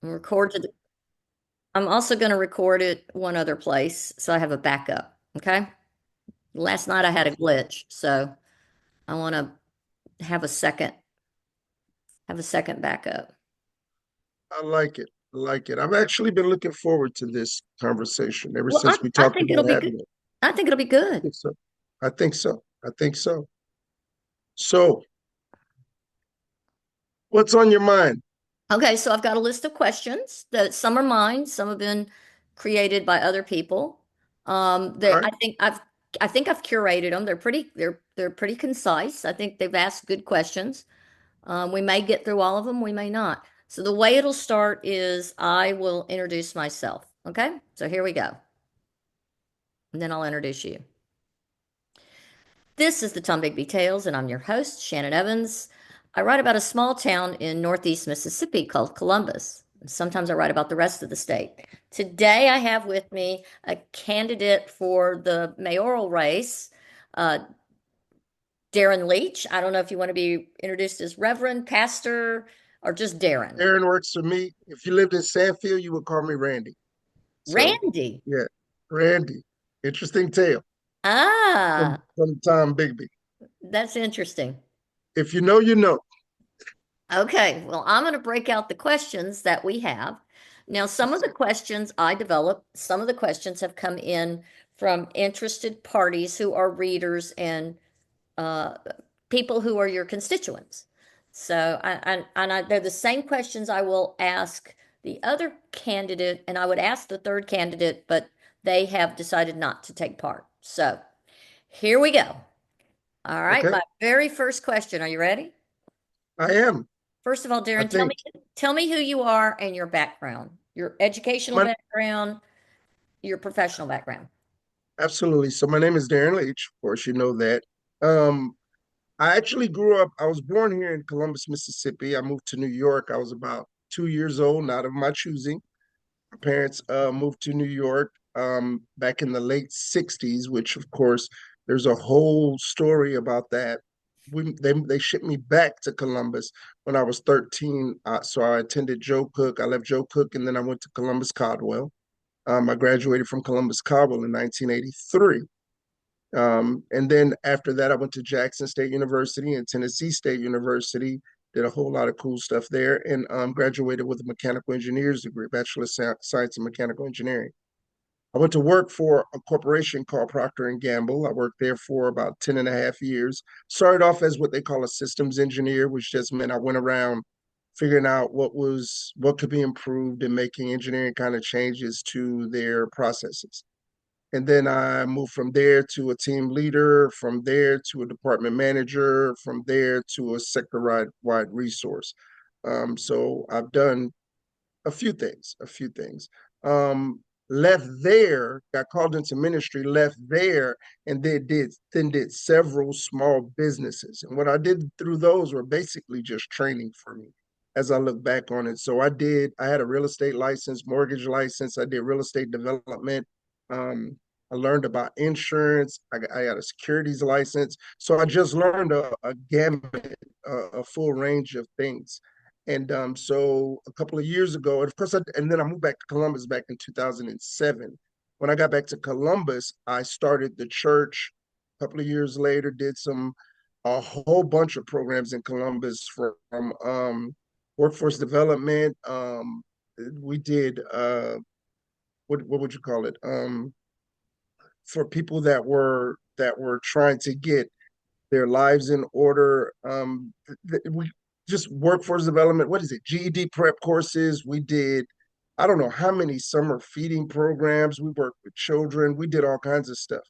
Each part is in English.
And record to the, I'm also going to record it one other place so I have a backup. Okay. Last night I had a glitch, so I want to have a second, have a second backup. I like it. I like it. I've actually been looking forward to this conversation ever Well, since we I talked think it'll about be good. having it. I think it'll be I good. think so. I think so. I think so. So, what's on your mind? Okay, so I've got a list of questions that some are mine, some have been created by other people. All They, right. I think I've curated them. They're pretty concise. I think they've asked good questions. We may get through all of them, we may not. So the way it'll start is I will introduce myself. Okay, so here we go, and then I'll introduce you. This is the Tombigbee Tales, and I'm your host, Shannon Evans. I write about a small town in northeast Mississippi called Columbus. Sometimes I write about the rest of the state. Today I have with me a candidate for the mayoral race, uh, Darren Leach. I don't know if you want to be introduced as Reverend, Pastor, or just Darren. Aaron works for me. If you lived in Sandfield, you would call me Randy. So, Randy. yeah, Randy. Interesting tale Ah, from Tom Bigby. that's interesting. If you know, you know. Okay, well, I'm going to break out the questions that we have. Now, some of the questions I developed, some of the questions have come in from interested parties who are readers and uh, people who are your constituents. So, they're the same questions I will ask the other candidate, and I would ask the third candidate, but they have decided not to take part. So, here we go. All right, Okay, my very first question. Are you ready? I am. First of all, I Darren, think tell me who you are and your background, your educational my background, your professional background. absolutely. So my name is Darren Leach. Of course, you know that. Um, I actually grew up, I was born here in Columbus, Mississippi. I moved to New York. I was about 2 years old, not of my choosing. My parents moved to New York back in the late 60s, which, of course, there's a whole story about that. They shipped me back to Columbus when I was 13. So I attended Joe Cook. I left Joe Cook and then I went to Columbus Caldwell. I graduated from Columbus Caldwell in 1983. And then after that, I went to Jackson State University and Tennessee State University, did a whole lot of cool stuff there, and graduated with a mechanical engineer's degree, Bachelor of Science in Mechanical Engineering. I went to work for a corporation called Procter and Gamble. I worked there for about 10 and a half years. Started off as what they call a systems engineer, which just meant I went around figuring out what could be improved and making engineering kind of changes to their processes. And then I moved from there to a team leader, from there to a department manager, from there to a sector-wide resource. So I've done a few things. Left there, got called into ministry, left there, and then did several small businesses. And what I did through those were basically just training for me as I look back on it. So I had a real estate license, mortgage license, I did real estate development. Um, I learned about insurance. I got a securities license. So I just learned a gamut, a full range of things. And so a couple of years ago, and of course, and then I moved back to Columbus back in 2007. When I got back to Columbus, I started the church. A couple of years later, did a whole bunch of programs in Columbus from workforce development. We did what would you call it? For people that were trying to get their lives in order. We just workforce development. What is it? GED prep courses. We did, I don't know how many summer feeding programs. We worked with children. We did all kinds of stuff.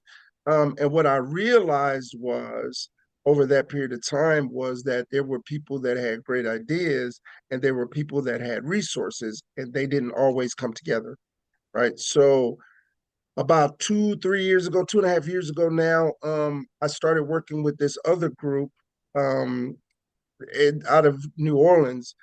And what I realized was over that period of time was that there were people that had great ideas and there were people that had resources and they didn't always come together. Right. So about 2 3 years ago, 2.5 years ago now, I started working with this other group um, out of New Orleans.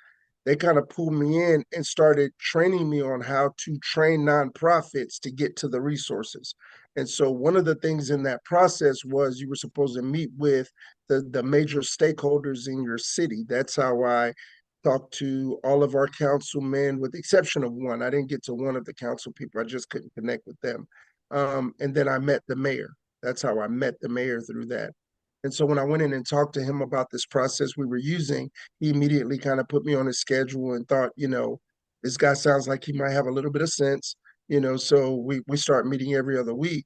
They kind of pulled me in and started training me on how to train nonprofits to get to the resources. And so one of the things in that process was you were supposed to meet with the major stakeholders in your city. That's how I talked to all of our councilmen, with the exception of one. I didn't get to one of the council people. I just couldn't connect with them. And then I met the mayor. That's how I met the mayor, through that. And so when I went in and talked to him about this process we were using, he immediately kind of put me on his schedule and thought, this guy sounds like he might have a little bit of sense, so we start meeting every other week.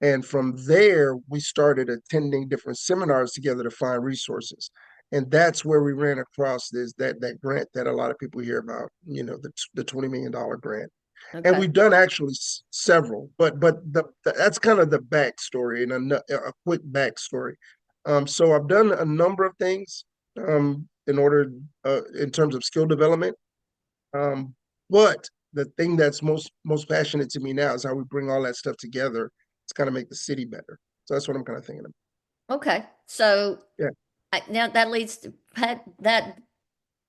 And from there, we started attending different seminars together to find resources. And that's where we ran across that grant that a lot of people hear about, the $20 million grant. And Okay. we've done actually several, but that's kind of the backstory, and a quick backstory. So I've done a number of things in terms of skill development. Um, but the thing that's most passionate to me now is how we bring all that stuff together to kind of make the city better. So that's what I'm kind of thinking of. Okay. So Yeah, now that leads to that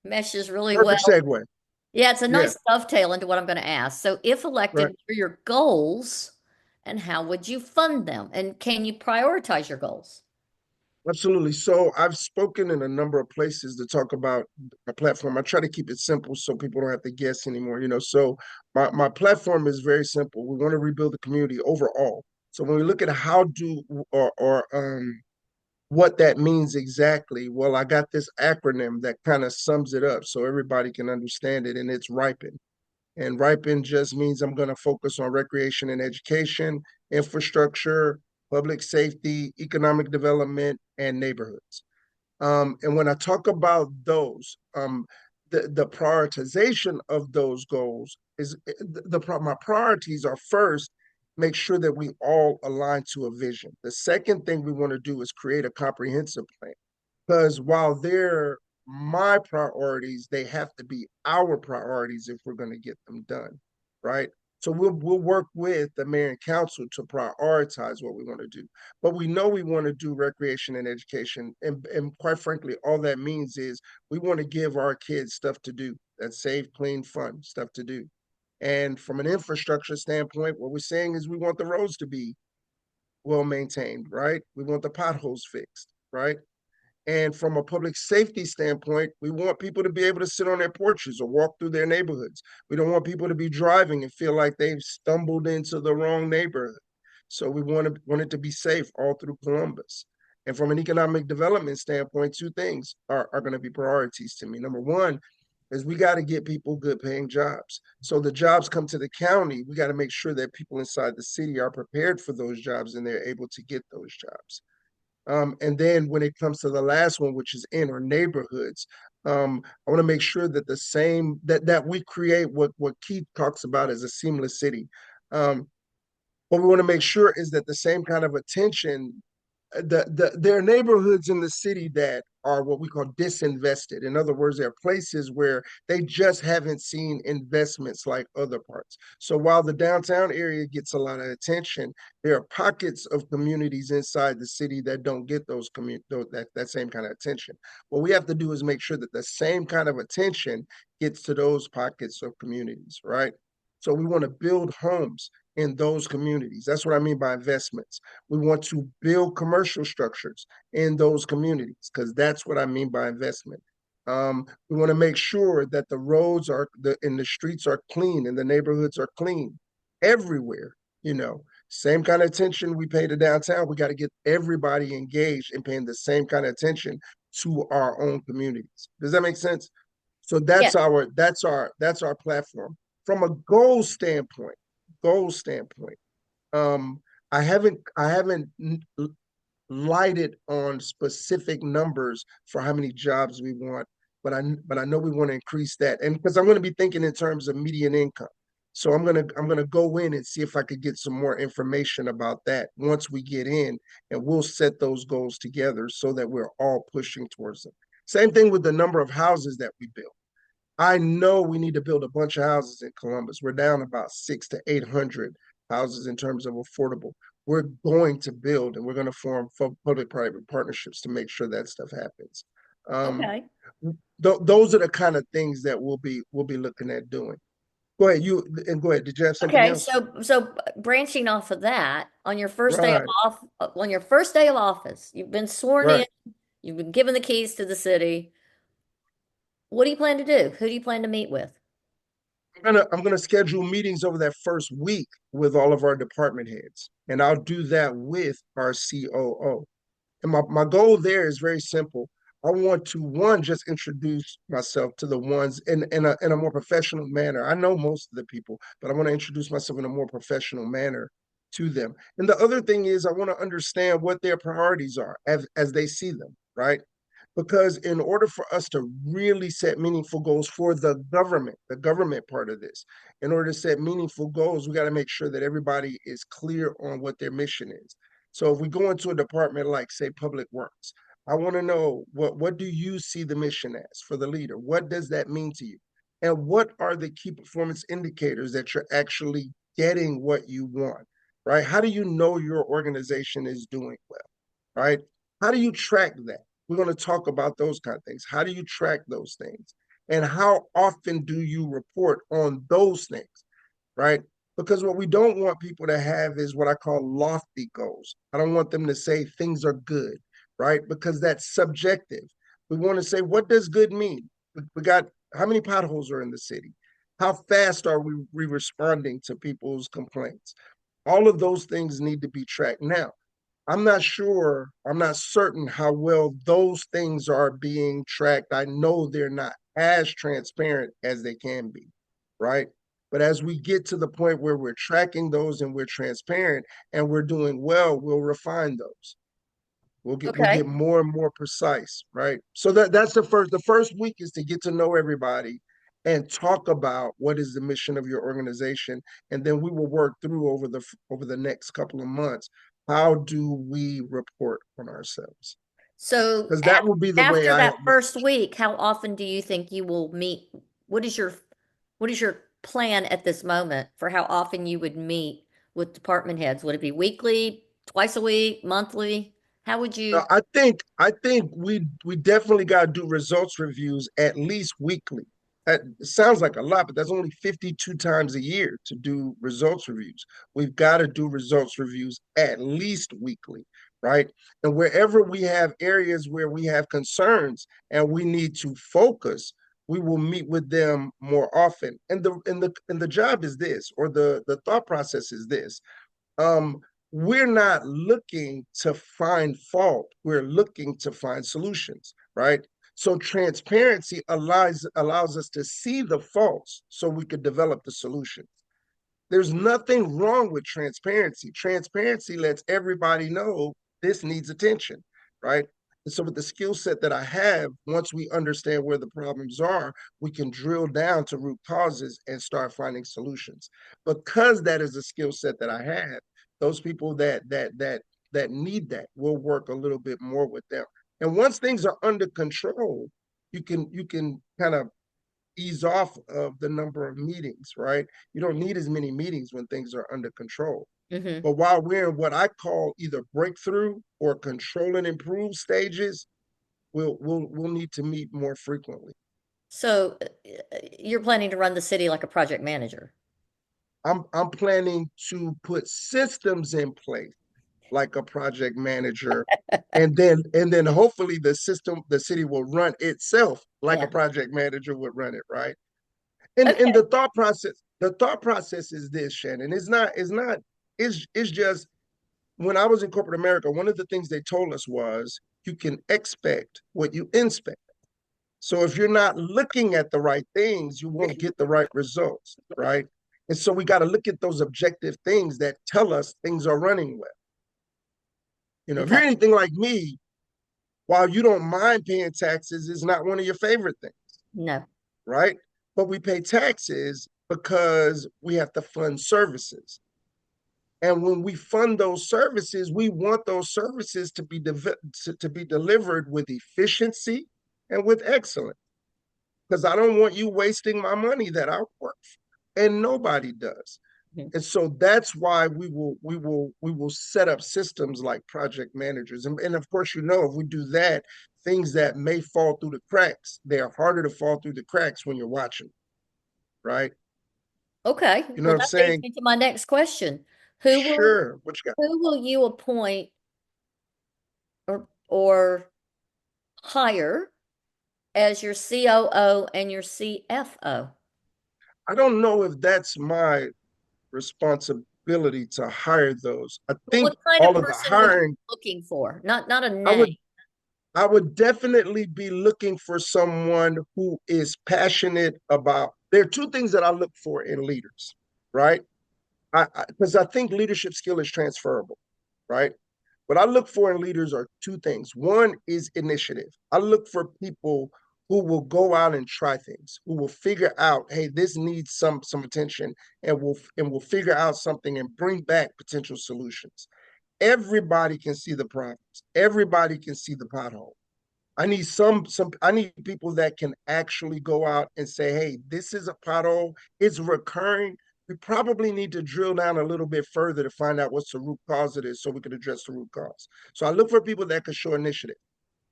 meshes really perfect well. segue. Yeah, it's a Yeah, nice dovetail into what I'm going to ask. So, if elected, right. what are your goals and how would you fund them? And can you prioritize your goals? Absolutely. So I've spoken in a number of places to talk about my platform. I try to keep it simple so people don't have to guess anymore. So my platform is very simple. We want to rebuild the community overall. So when we look at how do or what that means exactly, well, I got this acronym that kind of sums it up so everybody can understand it, and it's RIPEN. And RIPEN just means I'm going to focus on recreation and education, infrastructure, public safety, economic development, and neighborhoods. And when I talk about those, the prioritization of those goals is my priorities are: first, make sure that we all align to a vision. The second thing we want to do is create a comprehensive plan, because while they're my priorities, they have to be our priorities if we're going to get them done, right? So we'll work with the mayor and council to prioritize what we want to do. But we know we want to do recreation and education. And quite frankly, all that means is we want to give our kids stuff to do that's safe, clean, fun, stuff to do. And from an infrastructure standpoint, what we're saying is we want the roads to be well maintained, right? We want the potholes fixed, right? And from a public safety standpoint, we want people to be able to sit on their porches or walk through their neighborhoods. We don't want people to be driving and feel like they've stumbled into the wrong neighborhood. So we want it to be safe all through Columbus. And from an economic development standpoint, two things are going to be priorities to me. Number one is we got to get people good paying jobs. So the jobs come to the county. We got to make sure that people inside the city are prepared for those jobs and they're able to get those jobs. And then when it comes to the last one, which is in our neighborhoods, I want to make sure that the same that we create what Keith talks about as a seamless city. What we want to make sure is that the same kind of attention, there are neighborhoods in the city that are what we call disinvested. In other words, there are places where they just haven't seen investments like other parts. So while the downtown area gets a lot of attention, there are pockets of communities inside the city that don't get that same kind of attention. What we have to do is make sure that the same kind of attention gets to those pockets of communities, right? So we want to build homes in those communities. That's what I mean by investments. We want to build commercial structures in those communities, because that's what I mean by investment. We want to make sure that the roads and the streets are clean and the neighborhoods are clean everywhere. Same kind of attention we pay to downtown. We got to get everybody engaged and paying the same kind of attention to our own communities. Does that make sense? So Yeah. that's our platform. From a goal standpoint, um, I haven't lighted on specific numbers for how many jobs we want, but I know we want to increase that, and because I'm going to be thinking in terms of median income. So I'm gonna go in and see if I could get some more information about that once we get in, and we'll set those goals together so that we're all pushing towards them. Same thing with the number of houses that we build. I know we need to build a bunch of houses in Columbus. We're down about 600 to 800 houses in terms of affordable. We're going to build, and we're going to form public-private partnerships to make sure that stuff happens. Um, Okay. those are the kind of things that we'll be looking at doing. Go ahead. Did you have something Okay. else? So branching off of that, on your first day of Right, on your first day of office, you've been sworn in, right. you've been given the keys to the city. What do you plan to do? Who do you plan to meet with? I'm gonna schedule meetings over that first week with all of our department heads, and I'll do that with our COO. And my goal there is very simple. I want to one just introduce myself to the ones in a more professional manner. I know most of the people, but I want to introduce myself in a more professional manner to them. And the other thing is I want to understand what their priorities are as they see them, right? Because in order for us to really set meaningful goals for the government part of this, in order to set meaningful goals, we got to make sure that everybody is clear on what their mission is. So if we go into a department like, say, Public Works, I want to know what do you see the mission as for the leader? What does that mean to you? And what are the key performance indicators that you're actually getting what you want, right? How do you know your organization is doing well, right? How do you track that? We're going to talk about those kind of things. How do you track those things? And how often do you report on those things, right? Because what we don't want people to have is what I call lofty goals. I don't want them to say things are good, right? Because that's subjective. We want to say, what does good mean? We got how many potholes are in the city? How fast are we responding to people's complaints? All of those things need to be tracked. Now, I'm not certain how well those things are being tracked. I know they're not as transparent as they can be, right? But as we get to the point where we're tracking those and we're transparent and we're doing well, we'll refine those. We'll get Okay. more and more precise, right? So that's the first week is to get to know everybody and talk about what is the mission of your organization, and then we will work through over the next couple of months. How do we report on ourselves? So Because that will be the way after I that approach. first week, how often do you think you will meet? What is your what is your plan at this moment for how often you would meet with department heads? Would it be weekly, twice a week, monthly? How would you? I think we definitely got to do results reviews at least weekly. That sounds like a lot, but that's only 52 times a year to do results reviews. We've got to do results reviews at least weekly, right? And wherever we have areas where we have concerns and we need to focus, we will meet with them more often. And the job is this, or the thought process is this. um, we're not looking to find fault. We're looking to find solutions, right? So transparency allows us to see the faults so we could develop the solution. There's nothing wrong with transparency. Transparency lets everybody know this needs attention, right? And so, with the skill set that I have, once we understand where the problems are, we can drill down to root causes and start finding solutions. Because that is a skill set that I have, those people that need that will work a little bit more with them. And once things are under control, you can kind of ease off of the number of meetings, right? You don't need as many meetings when things are under control. Mhm. But while we're in what I call either breakthrough or control and improve stages, we'll need to meet more frequently. So you're planning to run the city like a project manager. I'm planning to put systems in place like a project manager, and then hopefully the city will run itself like a Yeah. project manager would run it, right? And Okay. the thought process is this, Shannon. It's just when I was in corporate America, one of the things they told us was you can expect what you inspect. So if you're not looking at the right things, you won't get the right results, right? And so we got to look at those objective things that tell us things are running well. If Okay. you're anything like me, while you don't mind paying taxes, it's not one of your favorite things, No. right? But we pay taxes because we have to fund services. And when we fund those services, we want those services to be delivered with efficiency and with excellence. Because I don't want you wasting my money that I work for, and nobody does. Mhm. And so that's why we will set up systems like project managers. And of course, if we do that, things that may fall through the cracks, they are harder to fall through the cracks when you're watching, right? Okay. You know Well, what I'm that leads saying? me to my next question. Who will Sure. What you got? who will you appoint or hire as your COO and your CFO? I don't know if that's my responsibility to hire those. I think What kind of all of the person would you hiring, be looking for? Not a I name. would I would definitely be looking for someone who is passionate about. There are two things that I look for in leaders, right? Because I think leadership skill is transferable, right? What I look for in leaders are two things. One is initiative. I look for people who will go out and try things, who will figure out, hey, this needs some attention, and will figure out something and bring back potential solutions. Everybody can see the problems. Everybody can see the pothole. I need people that can actually go out and say, hey, this is a pothole, it's recurring. We probably need to drill down a little bit further to find out what's the root cause of this so we can address the root cause. So I look for people that can show initiative.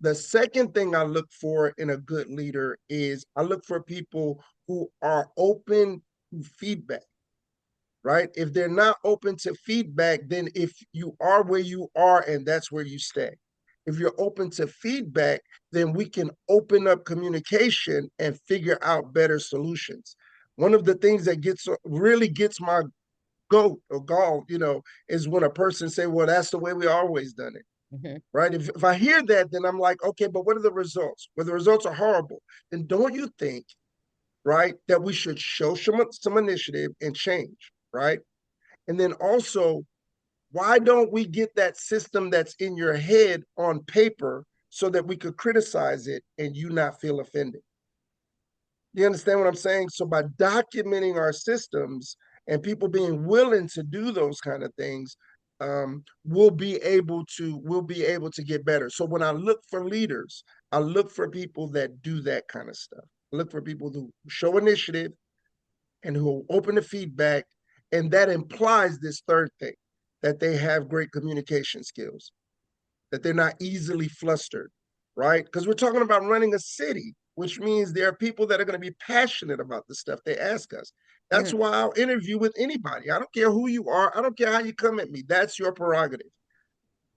The second thing I look for in a good leader is I look for people who are open to feedback, right? If they're not open to feedback, then if you are where you are and that's where you stay. If you're open to feedback, then we can open up communication and figure out better solutions. One of the things that really gets my goat or gall, is when a person say, well, that's the way we always done it. Mhm. Right. If I hear that, then I'm like, okay, but what are the results? Well, the results are horrible. Then don't you think, right, that we should show some initiative and change, right? And then also, why don't we get that system that's in your head on paper so that we could criticize it and you not feel offended? You understand what I'm saying? So by documenting our systems and people being willing to do those kind of things, we'll be able to get better. So when I look for leaders, I look for people that do that kind of stuff. I look for people who show initiative and who are open to feedback. And that implies this third thing, that they have great communication skills, that they're not easily flustered, right? Because we're talking about running a city, which means there are people that are going to be passionate about the stuff they ask us. That's Mhm. why I'll interview with anybody. I don't care who you are. I don't care how you come at me. That's your prerogative.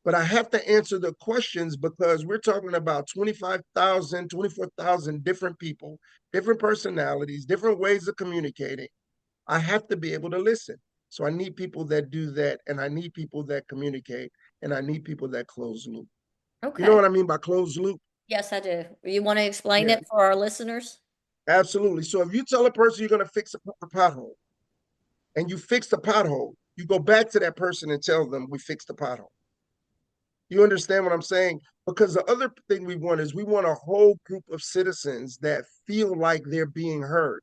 But I have to answer the questions because we're talking about 25,000, 24,000 different people, different personalities, different ways of communicating. I have to be able to listen. So I need people that do that, and I need people that communicate, and I need people that close loop. You know Okay. what I mean by closed loop? Yes, I do. You want to explain Yeah, it for our listeners? absolutely. So if you tell a person you're going to fix a pothole and you fix the pothole, you go back to that person and tell them we fixed the pothole. You understand what I'm saying? Because the other thing we want is we want a whole group of citizens that feel like they're being heard.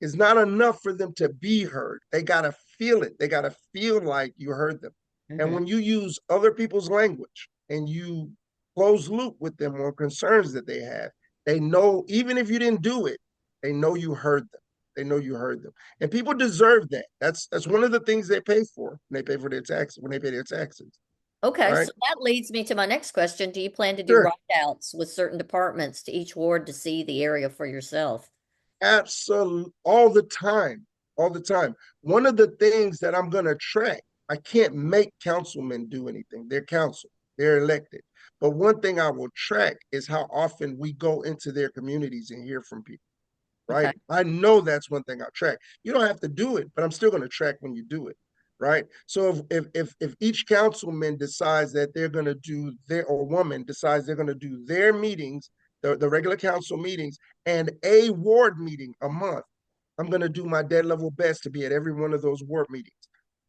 It's not enough for them to be heard. They got to feel it. They got to feel like you heard them. And Hmm. when you use other people's language and you close loop with them on concerns that they have, they know, even if you didn't do it, they know you heard them. They know you heard them. And people deserve that. That's one of the things they pay for when they pay for their taxes, when they pay their taxes, Okay, right? so that leads me to my next question. Do you plan to do Sure. write-outs with certain departments to each ward to see the area for yourself? Absolutely, all the time, all the time. One of the things that I'm going to track, I can't make councilmen do anything. They're council, they're elected. But one thing I will track is how often we go into their communities and hear from people, right? Okay. I know that's one thing I'll track. You don't have to do it, but I'm still going to track when you do it, right? So if each councilman decides that they're going to do their, or woman decides they're going to do their meetings, the regular council meetings, and a ward meeting a month, I'm going to do my dead level best to be at every one of those ward meetings.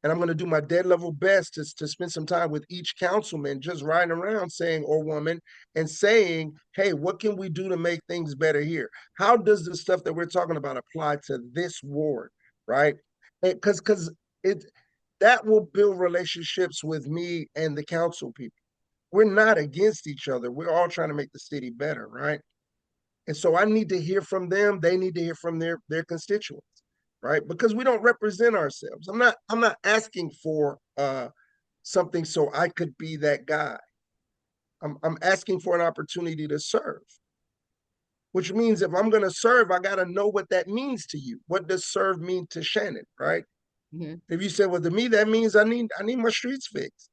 And I'm going to do my dead level best to spend some time with each councilman just riding around saying, or woman, and saying, hey, what can we do to make things better here? How does the stuff that we're talking about apply to this ward, right? Because it that will build relationships with me and the council people. We're not against each other. We're all trying to make the city better, right? And so I need to hear from them. They need to hear from their constituents, right? Because we don't represent ourselves. I'm not asking for something so I could be that guy. I'm asking for an opportunity to serve, which means if I'm going to serve, I got to know what that means to you. What does serve mean to Shannon, right? Hmm. If you say, well, to me, that means I need my streets fixed.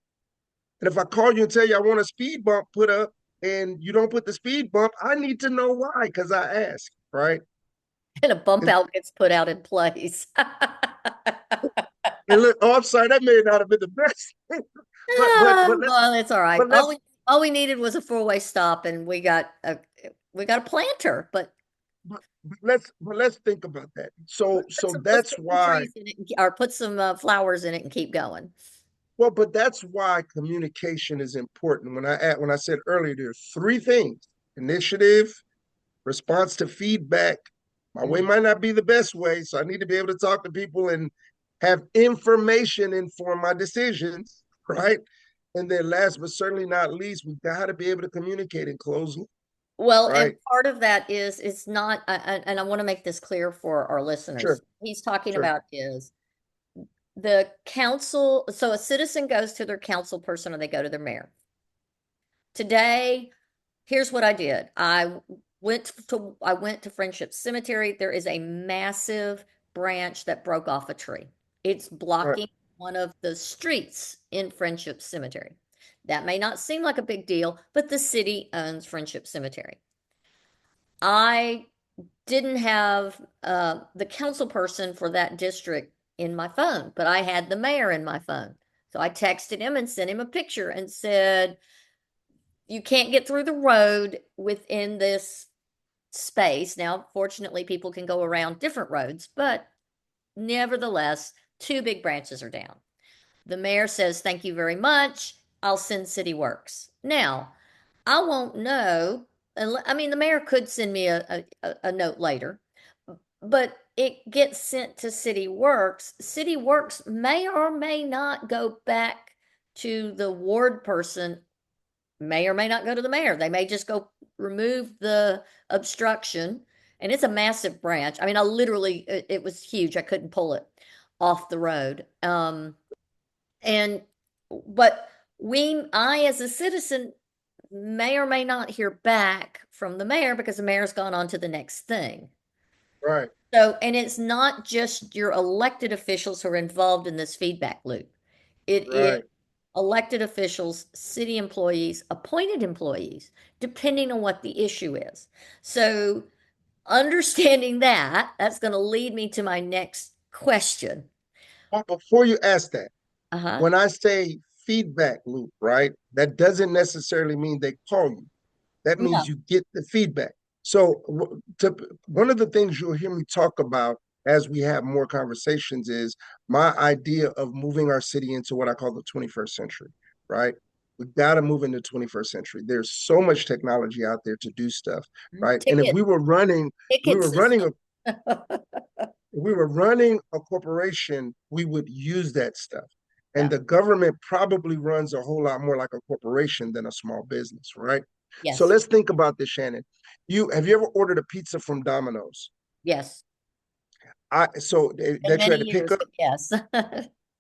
And if I call you and tell you I want a speed bump put up, and you don't put the speed bump, I need to know why because I asked, right? And a bump And, out gets put out in place. and look, oh, I'm sorry, that may not have been the best, but Oh, well, it's all right. but let's All we needed was a four-way stop, and we got a planter. but let's think about that. So Let's that's put some why. trees in it, or put some flowers in it, and keep going. Well, but that's why communication is important. When I said earlier, there are three things: initiative, response to feedback. My way Mm. might not be the best way, so I need to be able to talk to people and have information inform my decisions, right? And then last but certainly not least, we got to be able to communicate and close, Well, and right? part of that is it's not, and I want to make this clear for our listeners. Sure, He's talking sure. about is the council. So a citizen goes to their council person or they go to their mayor. Today, here's what I did. I went to Friendship Cemetery. There is a massive branch that broke off a tree. It's Right, blocking one of the streets in Friendship Cemetery. That may not seem like a big deal, but the city owns Friendship Cemetery. I didn't have the council person for that district in my phone, but I had the mayor in my phone. So I texted him and sent him a picture and said, you can't get through the road within this space. Now, fortunately, people can go around different roads, but nevertheless, two big branches are down. The mayor says, thank you very much. I'll send City Works. Now, I won't know. I mean, the mayor could send me a note later, but it gets sent to City Works. City Works may or may not go back to the ward person, may or may not go to the mayor. They may just go remove the obstruction. And it's a massive branch. I mean, it was huge. I couldn't pull it off the road. And, but I as a citizen may or may not hear back from the mayor because the mayor's gone on to the next thing. right, So, and it's not just your elected officials who are involved in this feedback loop. It is right. elected officials, city employees, appointed employees, depending on what the issue is. So, understanding that, that's going to lead me to my next question. But before you ask that, Uh-huh. when I say feedback loop, right, that doesn't necessarily mean they call you. That means No. you get the feedback. So, one of the things you'll hear me talk about as we have more conversations is my idea of moving our city into what I call the 21st century, right? We got to move into the 21st century. There's so much technology out there to do stuff, right? And if Ticket, we ticket were running system. a if we were running a corporation, we would use that stuff. And Yeah. the government probably runs a whole lot more like a corporation than a small business, right? So Yes. let's think about this, Shannon. You ever ordered a pizza from Domino's? Yes. Been That you many had to pick years, up. but yes.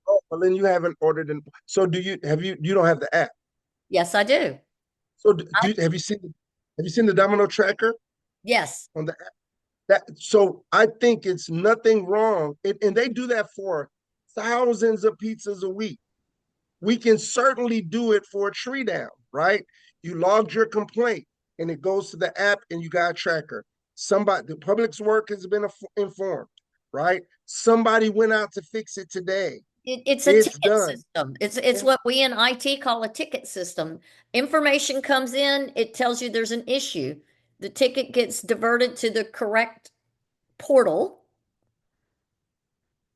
Oh, well, then you haven't ordered. So you don't have the app. Yes, I do. So I, have you seen the Domino tracker yes. on the app? So I think it's nothing wrong, and they do that for thousands of pizzas a week. We can certainly do it for a tree down, right? You logged your complaint and it goes to the app and you got a tracker. The public's work has been informed, right? Somebody went out to fix it today. It's a It's ticket done. system. It's And what we in IT call a ticket system. Information comes in, it tells you there's an issue. The ticket gets diverted to the correct portal.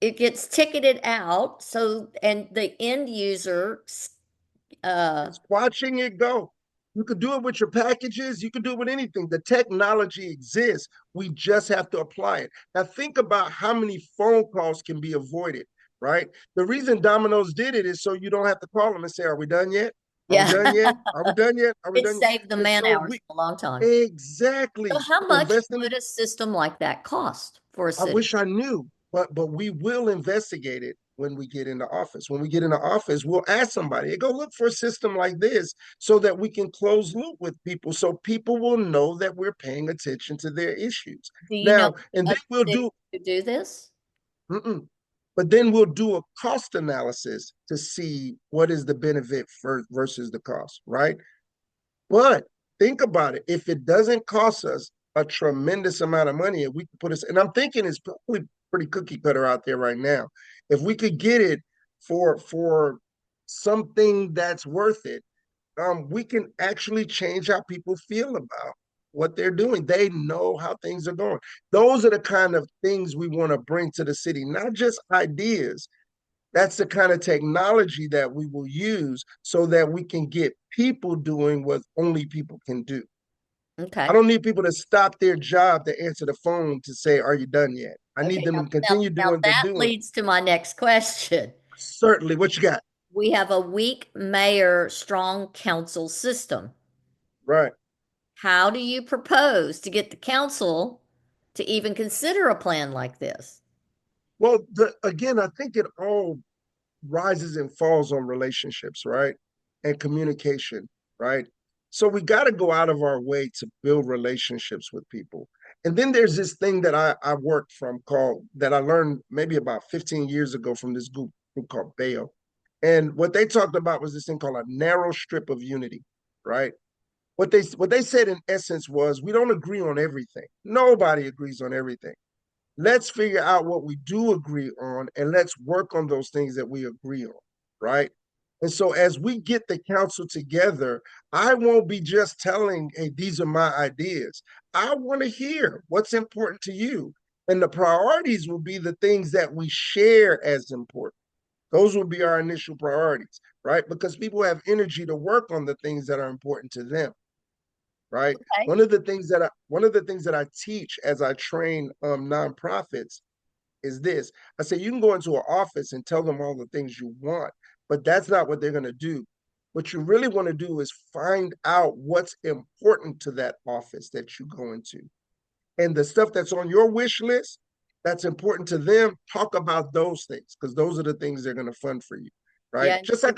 It gets ticketed out, so and the end user uh it's watching it go. You could do it with your packages. You could do it with anything. The technology exists. We just have to apply it. Now, think about how many phone calls can be avoided, right? The reason Domino's did it is so you don't have to call them and say, "Are we done yet? Are we yeah. done yet? Are we done yet? Are we It done yet?" saved the And man so hours we a long time. So exactly how much invest in would it. a system like that cost for a I city? wish I knew, but we will investigate it when we get into office. When we get into office, we'll ask somebody, hey, go look for a system like this so that we can close loop with people so people will know that we're paying attention to their issues. Do you know Now, and then other we'll cities do, who do this? mm-mm, but then we'll do a cost analysis to see what is the benefit versus the cost, right? But think about it. If it doesn't cost us a tremendous amount of money, and we can put us, and I'm thinking it's probably pretty cookie cutter out there right now. If we could get it for something that's worth it, we can actually change how people feel about what they're doing. They know how things are going. Those are the kind of things we want to bring to the city, not just ideas. That's the kind of technology that we will use so that we can get people doing what only people can do. I Okay. don't need people to stop their job to answer the phone to say, "Are you done yet?" I need Okay. them Now, to continue doing what they're that doing. leads to my next question. Certainly. What you got? We have a weak mayor, strong council system. Right. How do you propose to get the council to even consider a plan like this? Well, again, I think it all rises and falls on relationships, right? And communication, right? So we got to go out of our way to build relationships with people. And then there's this thing that I worked from called that I learned maybe about 15 years ago from this group called Bayo. And what they talked about was this thing called a narrow strip of unity, right? What they said in essence was we don't agree on everything. Nobody agrees on everything. Let's figure out what we do agree on and let's work on those things that we agree on, right? And so as we get the council together, I won't be just telling, hey, these are my ideas. I want to hear what's important to you. And the priorities will be the things that we share as important. Those will be our initial priorities, right? Because people have energy to work on the things that are important to them, right? Okay. One of the things that I teach as I train nonprofits is this. I say you can go into an office and tell them all the things you want, but that's not what they're going to do. What you really want to do is find out what's important to that office that you go into. And the stuff that's on your wish list that's important to them, talk about those things because those are the things they're going to fund for you, right? Yeah. Just In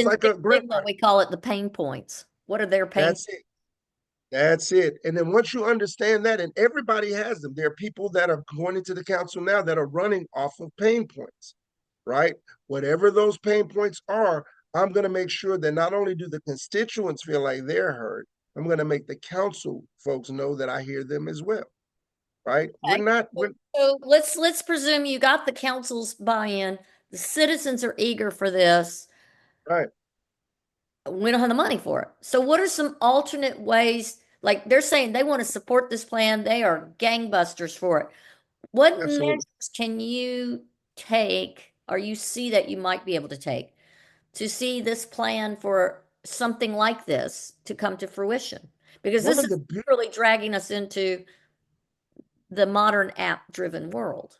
like Six a grant Sigma, writer. we call it the pain points. What are their pain? That's it. That's it. And then once you understand that, and everybody has them, there are people that are going into the council now that are running off of pain points, right? Whatever those pain points are, I'm going to make sure that not only do the constituents feel like they're heard, I'm going to make the council folks know that I hear them as well, right? We're Okay. not, we're So let's presume you got the council's buy-in. The citizens are eager for this. right. We don't have the money for it. So what are some alternate ways? Like they're saying they want to support this plan. They are gangbusters for it. What Absolutely. measures can you take, or you see that you might be able to take to see this plan for something like this to come to fruition? Because One this of is the really dragging us into the modern app-driven world.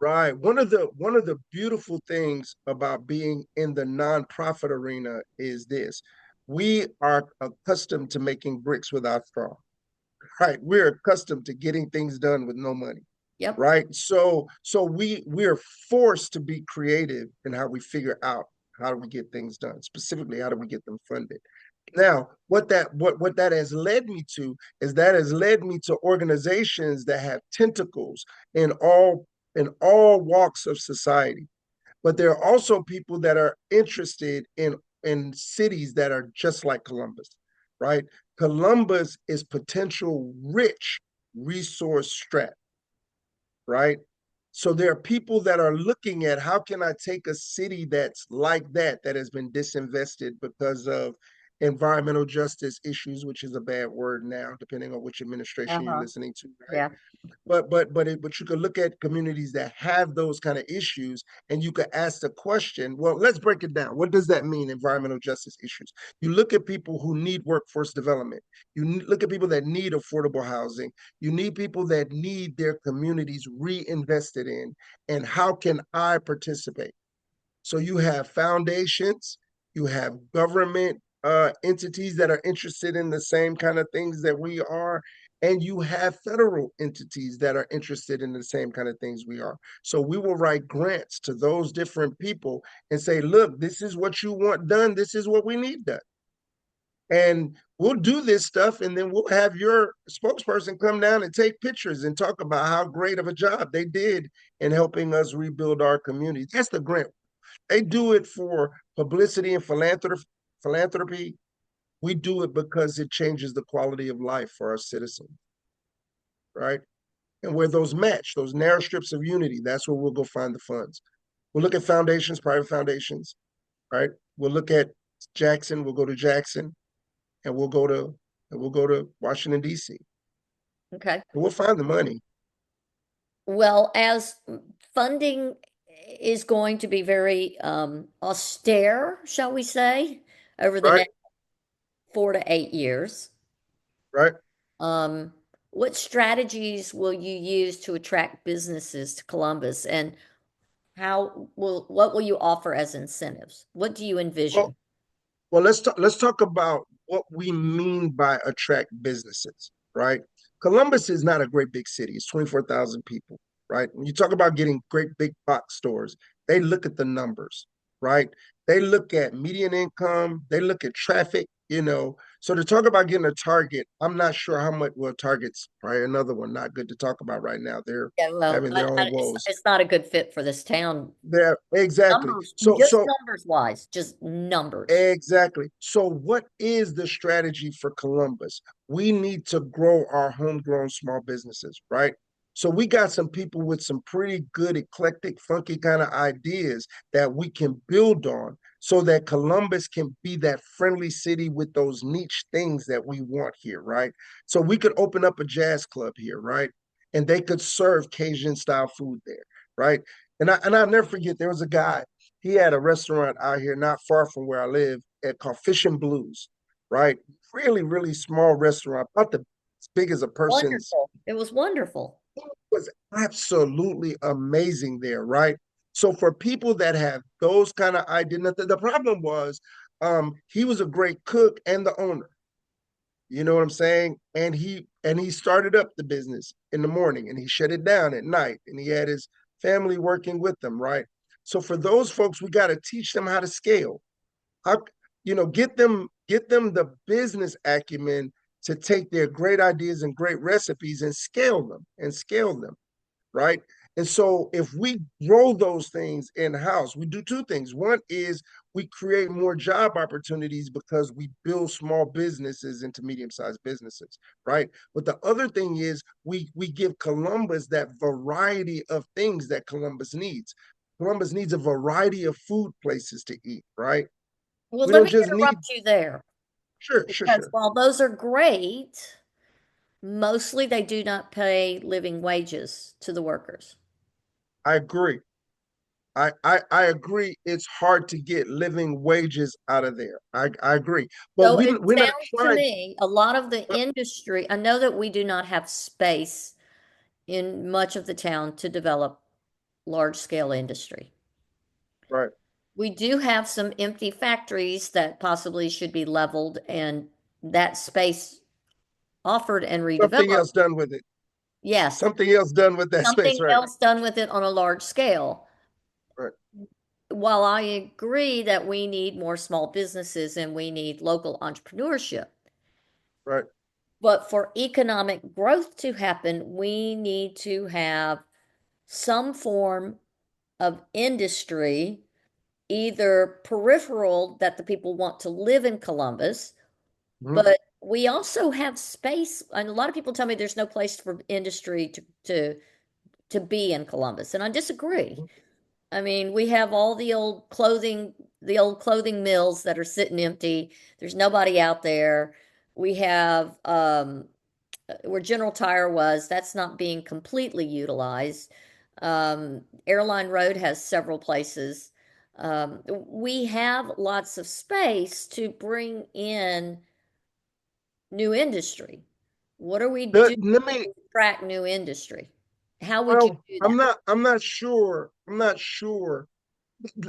Right. One of the beautiful things about being in the nonprofit arena is this. We are accustomed to making bricks without straw. Right. We're accustomed to getting things done with no money. Yep. Right. So we're forced to be creative in how we figure out how do we get things done, specifically how do we get them funded. Now, what that has led me to is that has led me to organizations that have tentacles in all walks of society. But there are also people that are interested in cities that are just like Columbus, right? Columbus is potential rich resource strapped, right? So there are people that are looking at how can I take a city that's like that has been disinvested because of environmental justice issues, which is a bad word now, depending on which administration you're Uh-huh. listening to, right? Yeah. But you could look at communities that have those kind of issues and you could ask the question, well, let's break it down. What does that mean, environmental justice issues? You look at people who need workforce development. Look at people that need affordable housing. You need people that need their communities reinvested in. And how can I participate? So you have foundations, you have government entities that are interested in the same kind of things that we are, and you have federal entities that are interested in the same kind of things we are. So we will write grants to those different people and say, look, this is what you want done, this is what we need done. And we'll do this stuff, and then we'll have your spokesperson come down and take pictures and talk about how great of a job they did in helping us rebuild our community. That's the grant. They do it for publicity and philanthropy, We do it because it changes the quality of life for our citizens, right? And where those match, those narrow strips of unity, that's where we'll go find the funds. We'll look at foundations, private foundations, right? We'll look at Jackson, we'll go to Jackson, and we'll go to Washington, D.C. Okay. And we'll find the money, Well, as funding is going to be very austere, shall we say, over the right? next 4 to 8 years, Right? um, what strategies will you use to attract businesses to Columbus, and what will you offer as incentives? What do you Well, envision? Well, let's talk about what we mean by attract businesses, right? Columbus is not a great big city. It's 24,000 people, right? When you talk about getting great big box stores, they look at the numbers, right? They look at median income, they look at traffic, you know. So to talk about getting a Target, I'm not sure how much, well, Target's probably another one not good to talk about right now. They're Yeah, well, having their own it's, woes. it's not a good fit for this town. They're exactly. Numbers, So just so numbers wise, just numbers. Exactly. So, what is the strategy for Columbus? We need to grow our homegrown small businesses, right? So, we got some people with some pretty good, eclectic, funky kind of ideas that we can build on so that Columbus can be that friendly city with those niche things that we want here, right? So, we could open up a jazz club here, right? And they could serve Cajun style food there, right? And I'll never forget, there was a guy, he had a restaurant out here not far from where I live called Fish and Blues, right? Really, really small restaurant, about the as big as a person's. Wonderful. It was wonderful. It was absolutely amazing there, right? So for people that have those kind of ideas, the problem was he was a great cook and the owner. You know what I'm saying? And he started up the business in the morning and he shut it down at night and he had his family working with them, right? So for those folks, we got to teach them how to scale. How get them the business acumen to take their great ideas and great recipes and scale them, right? And so if we grow those things in house, we do two things. One is we create more job opportunities because we build small businesses into medium-sized businesses, right? But the other thing is we give Columbus that variety of things that Columbus needs. Columbus needs a variety of food places to eat, right? Well, We let don't me just need interrupt you there sure, sure, because sure. while those are great, mostly they do not pay living wages to the workers. I agree. I agree. It's hard to get living wages out of there. I agree, but So it we're not sounds to trying. me a lot of the industry, I know that we do not have space in much of the town to develop large scale industry. Right. We do have some empty factories that possibly should be leveled and that space offered and Something redeveloped. else done with it. Yes, Something else done with that space. something Right. else done with it on a large scale. Right. While I agree that we need more small businesses and we need local entrepreneurship, Right. but for economic growth to happen, we need to have some form of industry, either peripheral that the people want to live in Columbus, Mhm. but we also have space. And a lot of people tell me there's no place for industry to be in Columbus, and I disagree. Mhm. I mean, we have all the old clothing mills that are sitting empty. There's nobody out there. We have where General Tire was, that's not being completely utilized. Airline Road has several places. We have lots of space to bring in new industry. What are we doing Let me. to attract new industry? How would you Well, do I'm that? not. I'm not sure. I'm not sure.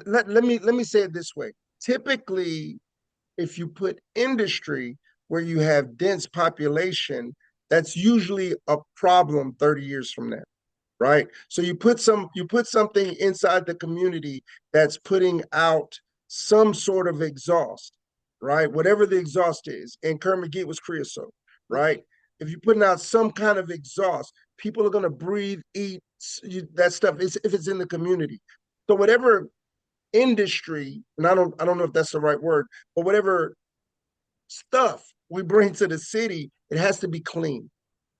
Let me say it this way. Typically, if you put industry where you have dense population, that's usually a problem 30 years from now, right? So you put something inside the community that's putting out some sort of exhaust, right? Whatever the exhaust is. And Kermit McGee was creosote, right? If you're putting out some kind of exhaust, people are going to breathe, eat that stuff if it's in the community. So whatever industry, and I don't know if that's the right word, but whatever stuff we bring to the city, it has to be clean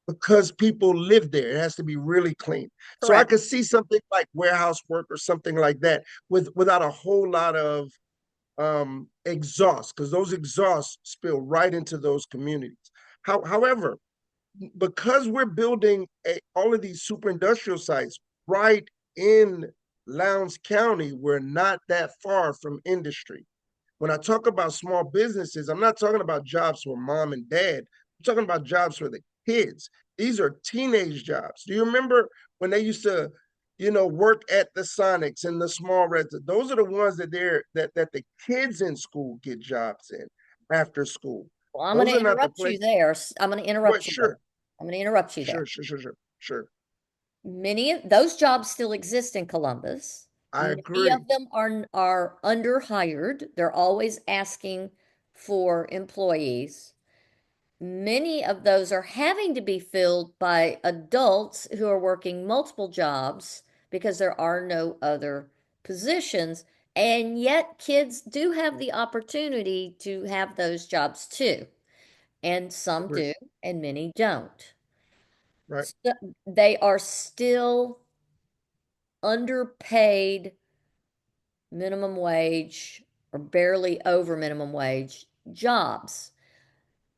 because people live there. It has to be really clean. So I Correct. could see something like warehouse work or something like that without a whole lot of exhaust, because those exhausts spill right into those communities. However, because we're building all of these super industrial sites right in Lowndes County, we're not that far from industry. When I talk about small businesses, I'm not talking about jobs for mom and dad. I'm talking about jobs for the kids. These are teenage jobs. Do you remember when they used to, work at the Sonics and the small reds? Those are the ones that the kids in school get jobs in after school. Well, I'm going Those to are not the interrupt you place. there. I'm going to Well, interrupt you there. sure, I'm going to interrupt you sure, there. sure, sure, sure, sure. Many of those jobs still exist in Columbus. I Many agree. of them are underhired. They're always asking for employees. Many of those are having to be filled by adults who are working multiple jobs because there are no other positions. And yet, kids do have the opportunity to have those jobs too. And some Agree. do, and many don't. Right. So they are still underpaid minimum wage or barely over minimum wage jobs.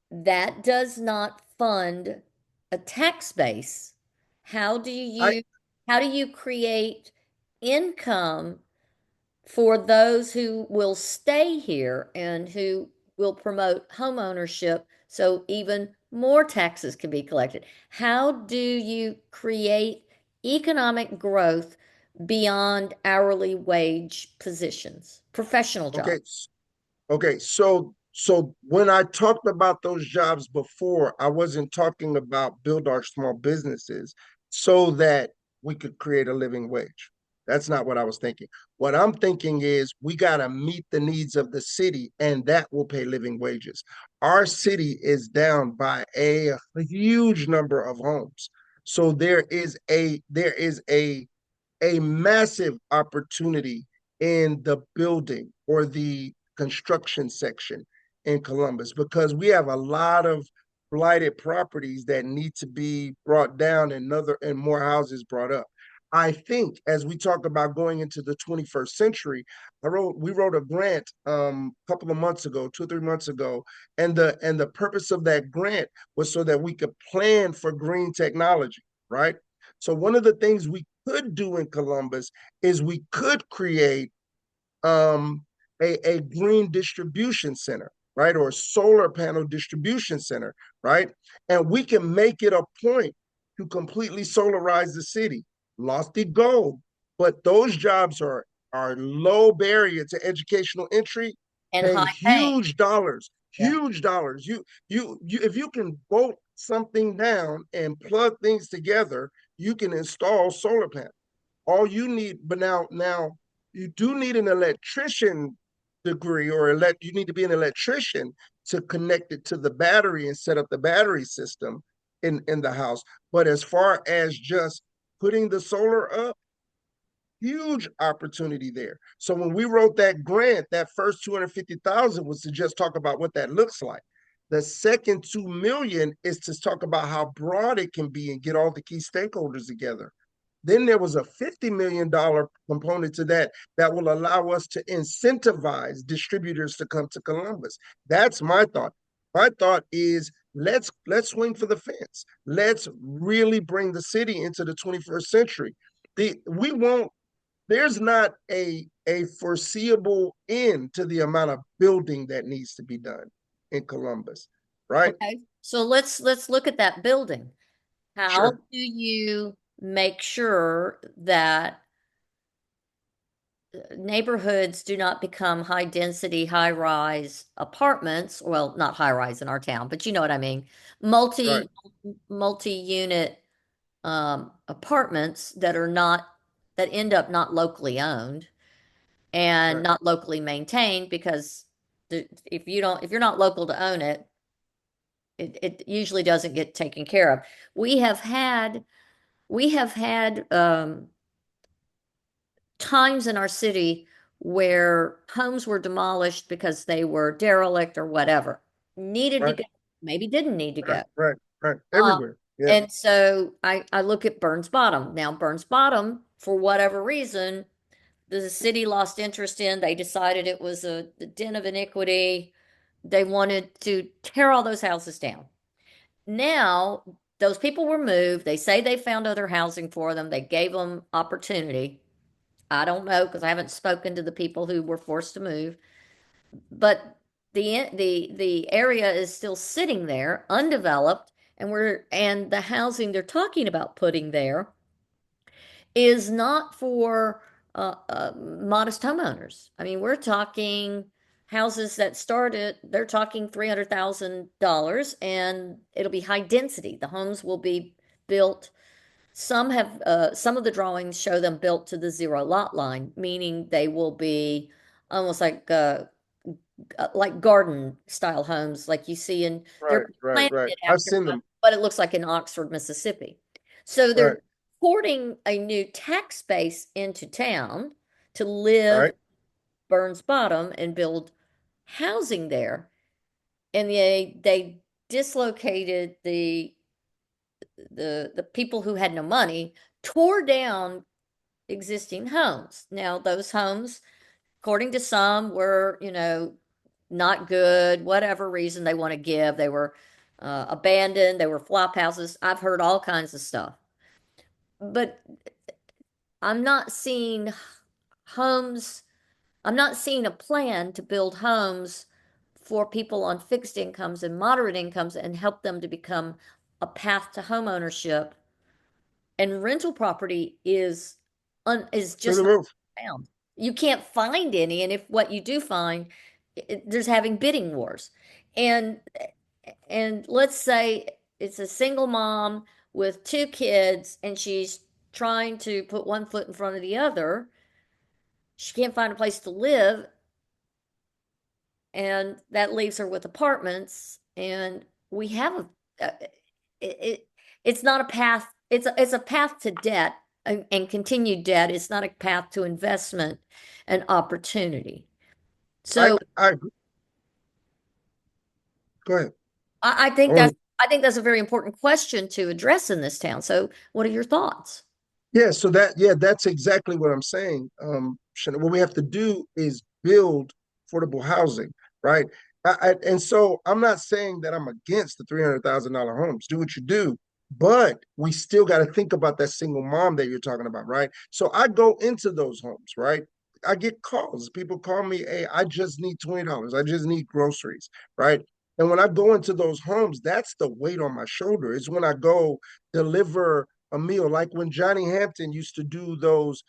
That does not fund a tax base. How do I you how do you create income for those who will stay here and who will promote home ownership so even more taxes can be collected? How do you create economic growth beyond hourly wage positions, professional okay. jobs? Okay, so when I talked about those jobs before, I wasn't talking about build our small businesses so that we could create a living wage. That's not what I was thinking. What I'm thinking is we got to meet the needs of the city and that will pay living wages. Our city is down by a huge number of homes. So there is a massive opportunity in the building or the construction section in Columbus because we have a lot of blighted properties that need to be brought down and more houses brought up. I think as we talk about going into the 21st century, we wrote a grant a couple of months ago, 2 or 3 months ago, and the purpose of that grant was so that we could plan for green technology, right? So one of the things we could do in Columbus is we could create a green distribution center, right? Or a solar panel distribution center, right? And we can make it a point to completely solarize the city. Lofty goal, but those jobs are low barrier to educational entry, And pay high paying. huge dollars, Yeah. huge dollars. You if you can bolt something down and plug things together, you can install solar panels. All you need, but now you do need an electrician degree you need to be an electrician to connect it to the battery and set up the battery system in the house. But as far as just putting the solar up, huge opportunity there. So when we wrote that grant, that first 250,000 was to just talk about what that looks like. The second 2 million is to talk about how broad it can be and get all the key stakeholders together. Then there was a $50 million component to that that will allow us to incentivize distributors to come to Columbus. That's my thought. My thought is let's swing for the fence. Let's really bring the city into the 21st century. We won't there's not a foreseeable end to the amount of building that needs to be done in Columbus, right? Okay. So let's look at that building. How Sure, do you make sure that neighborhoods do not become high density, high rise apartments? Well, not high rise in our town, but you know what I mean. right, Multi-unit apartments that are not that end up not locally owned and right. not locally maintained because if you're not local to own it, it usually doesn't get taken care of. We have had we have had times in our city where homes were demolished because they were derelict or whatever. needed to Right, go, maybe didn't need to right, go. right, right. Um, Everywhere. Yeah. and so I look at Burns Bottom. Now, Burns Bottom, for whatever reason, the city lost interest in. They decided it was a den of iniquity. They wanted to tear all those houses down. Now, those people were moved. They say they found other housing for them. They gave them opportunity. I don't know because I haven't spoken to the people who were forced to move. But the area is still sitting there undeveloped, and the housing they're talking about putting there is not for modest homeowners. I mean, we're talking houses that they're talking $300,000, and it'll be high density. The homes will be built. Some of the drawings show them built to the zero lot line, meaning they will be almost like garden style homes like you see in Right, they're right, planning right. it I've after seen them. what it looks like in Oxford, Mississippi. So Right, they're porting a new tax base into town to live right. Burns Bottom and build housing there. And they dislocated the people who had no money, tore down existing homes. Now those homes, according to some, were, not good, whatever reason they want to give. They were abandoned, they were flop houses. I've heard all kinds of stuff. But I'm not seeing homes, I'm not seeing a plan to build homes for people on fixed incomes and moderate incomes and help them to become a path to home ownership. And rental property is Through just the not roof. found. You can't find any, and if what you do find, there's having bidding wars. And let's say it's a single mom with two kids, and she's trying to put one foot in front of the other. She can't find a place to live, and that leaves her with apartments. And we have it, it it's not a path. It's a path to debt and continued debt. It's not a path to investment and opportunity. I So I go ahead. I I think want that's I think that's a very important question to address in this town. So what are your thoughts? Yeah, so that's exactly what I'm saying. Shannon, what we have to do is build affordable housing, right? And so I'm not saying that I'm against the $300,000 homes. Do what you do, but we still got to think about that single mom that you're talking about, right? So I go into those homes, right? I get calls. People call me, "Hey, I just need $20. I just need groceries," right? And when I go into those homes, that's the weight on my shoulder. Is when I go deliver a meal, like when Johnny Hampton used to do those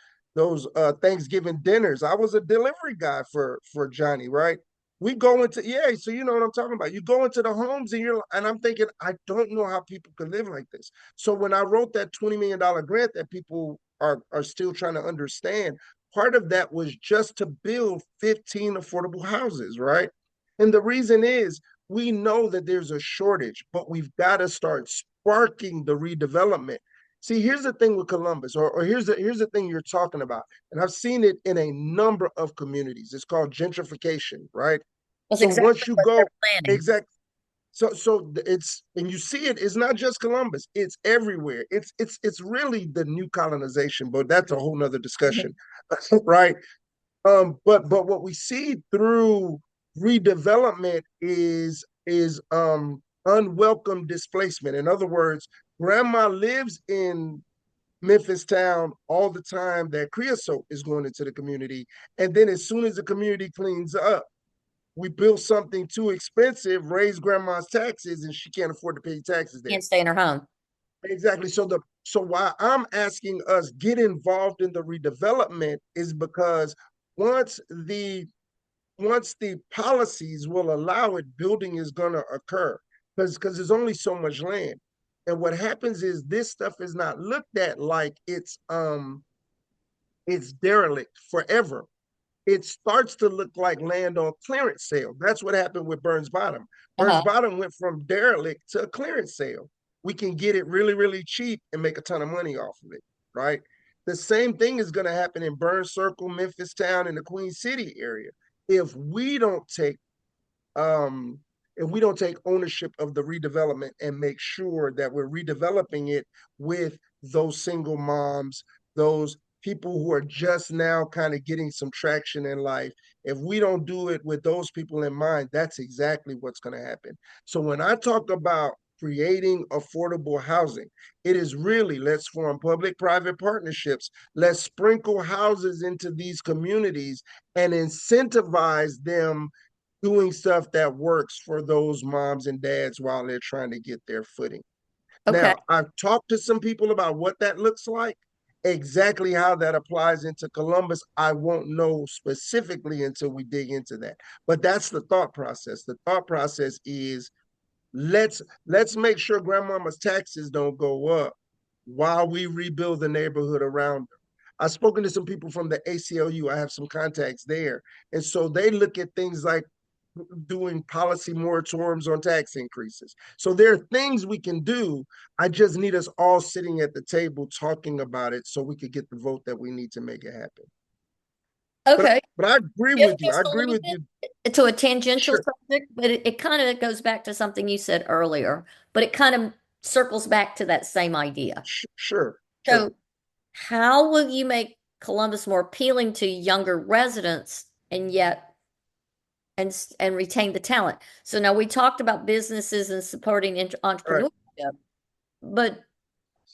Thanksgiving dinners. I was a delivery guy for Johnny, right? We go into, yeah, so you know what I'm talking about. You go into the homes and I'm thinking, I don't know how people can live like this. So when I wrote that $20 million grant that people are still trying to understand, part of that was just to build 15 affordable houses, right? And the reason is we know that there's a shortage, but we've got to start sparking the redevelopment. See, here's the thing with Columbus, or here's the thing you're talking about, and I've seen it in a number of communities. It's called gentrification, right? That's So exactly once you what they're go, planning. exact, so it's and you see it. It's not just Columbus; it's everywhere. It's really the new colonization, but that's a whole nother discussion, right? But what we see through redevelopment is unwelcome displacement. In other words, grandma lives in Memphis town all the time that creosote is going into the community. And then as soon as the community cleans up, we build something too expensive, raise grandma's taxes, and she can't afford to pay taxes there. Can't stay in her home. Exactly. So why I'm asking us get involved in the redevelopment is because once the once the policies will allow it, building is going to occur because there's only so much land. And what happens is this stuff is not looked at like it's derelict forever. It starts to look like land on clearance sale. That's what happened with Burns Bottom. Burns Uh-huh. Bottom went from derelict to a clearance sale. We can get it really, really cheap and make a ton of money off of it, right? The same thing is going to happen in Burns Circle, Memphis Town, and the Queen City area. If we don't take um, and we don't take ownership of the redevelopment and make sure that we're redeveloping it with those single moms, those people who are just now kind of getting some traction in life. If we don't do it with those people in mind, that's exactly what's going to happen. So when I talk about creating affordable housing, it is really, let's form public-private partnerships. Let's sprinkle houses into these communities and incentivize them doing stuff that works for those moms and dads while they're trying to get their footing. Okay. Now, I've talked to some people about what that looks like. Exactly how that applies into Columbus, I won't know specifically until we dig into that. But that's the thought process. The thought process is let's make sure grandmama's taxes don't go up while we rebuild the neighborhood around her. I've spoken to some people from the ACLU. I have some contacts there. And so they look at things like doing policy moratoriums on tax increases. So there are things we can do. I just need us all sitting at the table talking about it so we could get the vote that we need to make it happen. Okay. But I agree Shift with you. I just a agree little with you. bit to a tangential Sure, subject, but it kind of goes back to something you said earlier, but it kind of circles back to that same idea. sure, sure. So, how will you make Columbus more appealing to younger residents and yet and retain the talent? So now we talked about businesses and supporting All right. entrepreneurship, but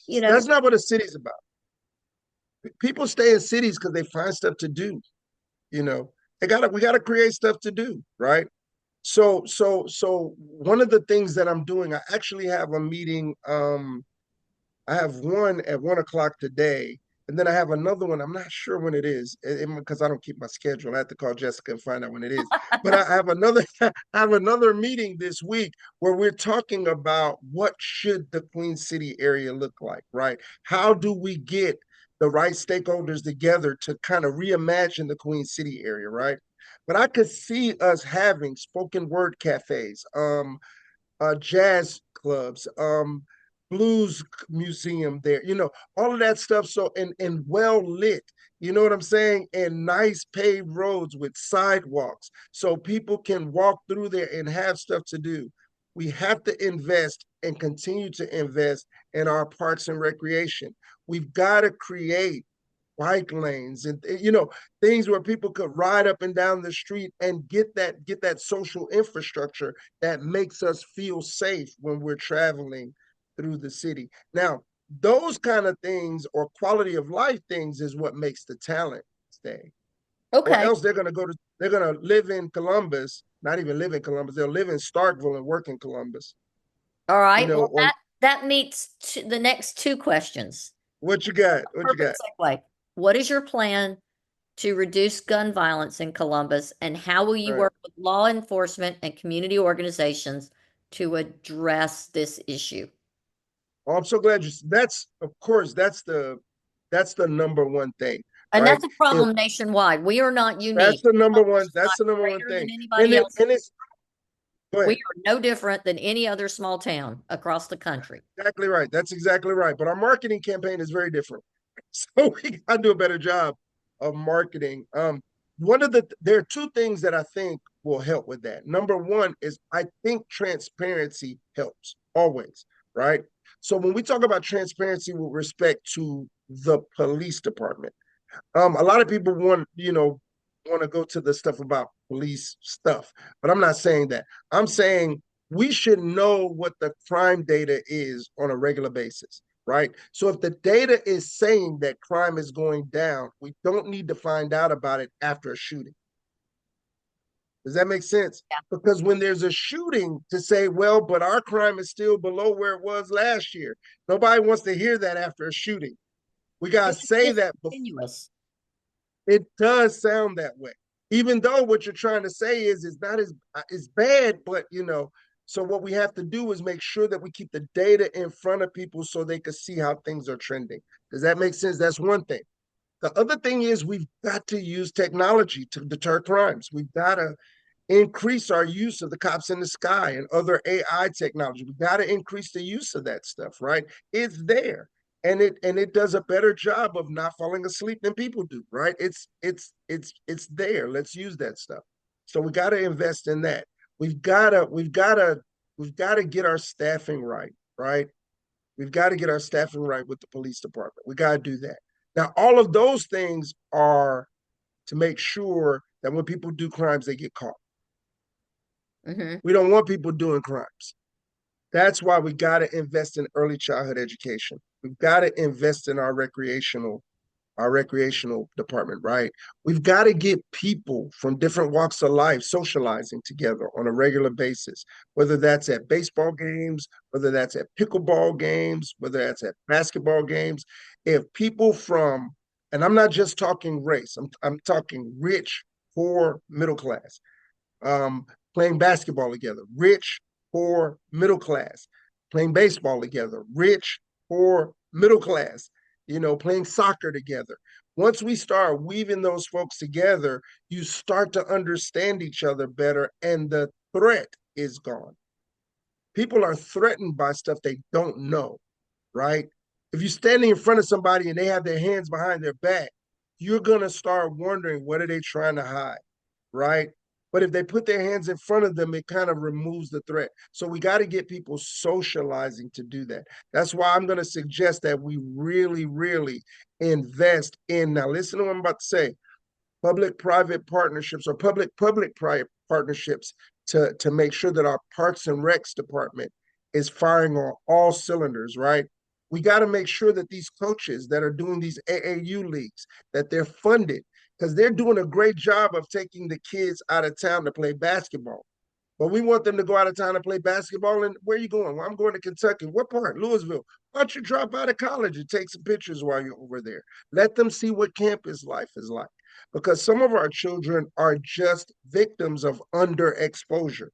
you That's know, not what a city's about. People stay in cities because they find stuff to do. You know, we gotta create stuff to do, right? So one of the things that I'm doing, I actually have a meeting. I have one at 1 o'clock today, and then I have another one. I'm not sure when it is because I don't keep my schedule. I have to call Jessica and find out when it is. But I have another I have another meeting this week where we're talking about what should the Queen City area look like, right? How do we get the right stakeholders together to kind of reimagine the Queen City area, right? But I could see us having spoken word cafes, jazz clubs, blues museum there, all of that stuff. So and well lit, you know what I'm saying? And nice paved roads with sidewalks so people can walk through there and have stuff to do. We have to invest and continue to invest in our parks and recreation. We've got to create bike lanes and things where people could ride up and down the street and get that social infrastructure that makes us feel safe when we're traveling through the city. Now, those kind of things or quality of life things is what makes the talent stay. Or okay. else they're gonna live in Columbus, not even live in Columbus, they'll live in Starkville and work in Columbus. All You right. know, Well, or that meets the next two questions. what you got? What you got? Perfect segue. What is your plan to reduce gun violence in Columbus, and how will you All right. work with law enforcement and community organizations to address this issue? Oh, I'm so glad that's of course that's the number one thing, And right? that's a If problem nationwide. We are not that's unique. the number one, Columbus is that's not the number one greater than thing. anybody else. And it's go We ahead. are no different than any other small town across the country. Exactly right. That's exactly right. But our marketing campaign is very different. So we gotta do a better job of marketing. There are two things that I think will help with that. Number one is I think transparency helps always, right? So when we talk about transparency with respect to the police department, a lot of people want to go to the stuff about police stuff, but I'm not saying that. I'm saying we should know what the crime data is on a regular basis, right? So if the data is saying that crime is going down, we don't need to find out about it after a shooting. Does that make sense? Yeah. Because when there's a shooting to say, well, but our crime is still below where it was last year, nobody wants to hear that after a shooting. We got to It's say that before. discontinuous. It does sound that way, even though what you're trying to say is it's not as it's bad, but so what we have to do is make sure that we keep the data in front of people so they can see how things are trending. Does that make sense? That's one thing. The other thing is we've got to use technology to deter crimes. We've got to increase our use of the cops in the sky and other AI technology. We got to increase the use of that stuff, right? It's there. And it does a better job of not falling asleep than people do, right? It's there. Let's use that stuff. So we got to invest in that. we've gotta get our staffing right, right? We've got to get our staffing right with the police department. We got to do that. Now, all of those things are to make sure that when people do crimes, they get caught. Hmm. We don't want people doing crimes. That's why we got to invest in early childhood education. We've got to invest in our recreational department, right? We've got to get people from different walks of life socializing together on a regular basis, whether that's at baseball games, whether that's at pickleball games, whether that's at basketball games. If people from, and I'm not just talking race, I'm talking rich, poor, middle class, um, playing basketball together, rich, poor, middle class, playing baseball together, rich, poor, middle class, playing soccer together. Once we start weaving those folks together, you start to understand each other better, and the threat is gone. People are threatened by stuff they don't know, right? If you're standing in front of somebody and they have their hands behind their back, you're going to start wondering what are they trying to hide, right? But if they put their hands in front of them, it kind of removes the threat. So we got to get people socializing to do that. That's why I'm going to suggest that we really, really invest in. Now, listen to what I'm about to say, public-private partnerships or public-private partnerships to make sure that our Parks and Recs department is firing on all cylinders, right? We got to make sure that these coaches that are doing these AAU leagues, that they're funded because they're doing a great job of taking the kids out of town to play basketball. But we want them to go out of town to play basketball. And where are you going? Well, I'm going to Kentucky. What part? Louisville. Why don't you drop out of college and take some pictures while you're over there? Let them see what campus life is like. Because some of our children are just victims of underexposure,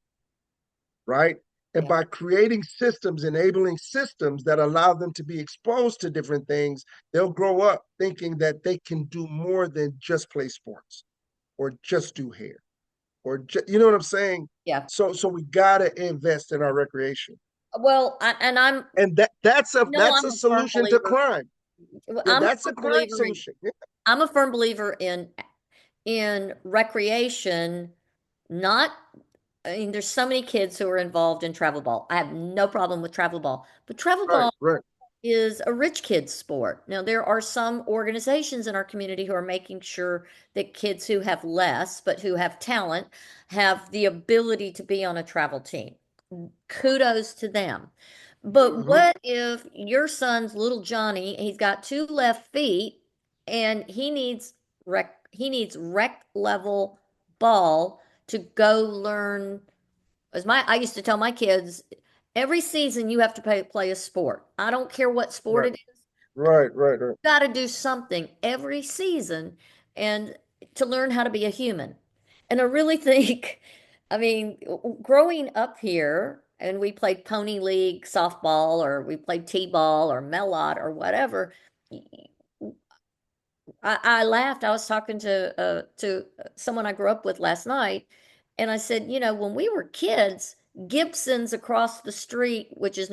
right? And Yeah. by creating systems, enabling systems that allow them to be exposed to different things, they'll grow up thinking that they can do more than just play sports or just do hair you know what I'm saying? Yeah. So we gotta invest in our recreation, Well, and and that's I'm a a firm solution to believer. crime. Yeah, I'm a that's a firm crime believer in solution. Yeah, I'm a firm believer in recreation, not I mean, there's so many kids who are involved in travel ball. I have no problem with travel ball, but travel right, ball right. is a rich kid's sport. Now, there are some organizations in our community who are making sure that kids who have less, but who have talent, have the ability to be on a travel team. Kudos to them. But Mm-hmm. what if your son's little Johnny, he's got two left feet and he needs rec level ball to go learn as I used to tell my kids, every season you have to play a sport. I don't care what sport Right, it is. right, right, right. Got to do something every season and to learn how to be a human. And I really think, I mean, growing up here, and we played Pony League softball, or we played T-ball or Melot or whatever. I laughed. I was talking to someone I grew up with last night, and I said, when we were kids, Gibson's across the street, which is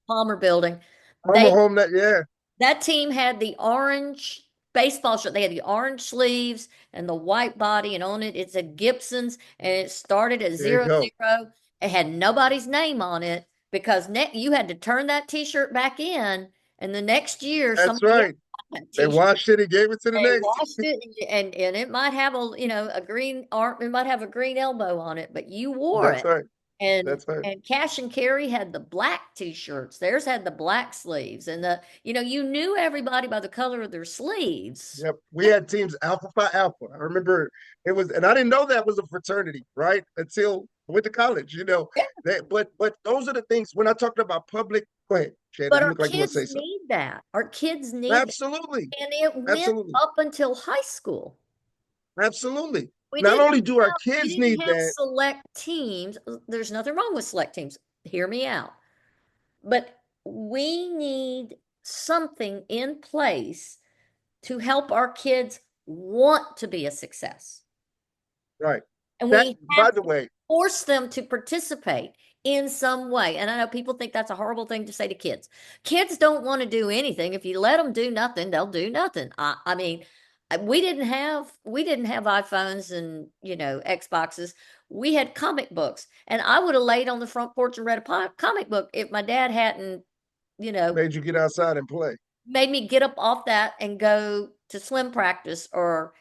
Palmer Building, I'm a they home that. Yeah, that team had the orange baseball shirt. They had the orange sleeves and the white body, and on it it said Gibson's, and it started at there you zero go. zero. It had nobody's name on it because you had to turn that T-shirt back in, and the next year That's somebody else right. got that They T-shirt. washed it and gave it to the They next washed team. it, and it might have a green arm, it might have a green elbow on it, but you wore That's it. right. And That's right. and Cash and Carry had the black t-shirts. Theirs had the black sleeves, and you knew everybody by the color of their sleeves. Yep. We had teams Alpha Phi Alpha. I remember it was, and I didn't know that was a fraternity, right? Until I went to college, Yeah. but those are the things when I talked about public. Go ahead, Shannon. But You our look like you want to kids say something. need that. Our kids need that. Absolutely. And it went Absolutely. up until high school. Absolutely. We Not didn't only do our we kids didn't need have that, select teams. There's nothing wrong with select teams. Hear me out. But we need something in place to help our kids want to be a success. right? And That, we by have the to way, force them to participate in some way. And I know people think that's a horrible thing to say to kids. Kids don't want to do anything. If you let them do nothing, they'll do nothing. I mean, we didn't have iPhones and Xboxes. We had comic books, and I would have laid on the front porch and read a comic book if my dad hadn't you know Made you get outside and play. made me get up off that and go to swim practice, or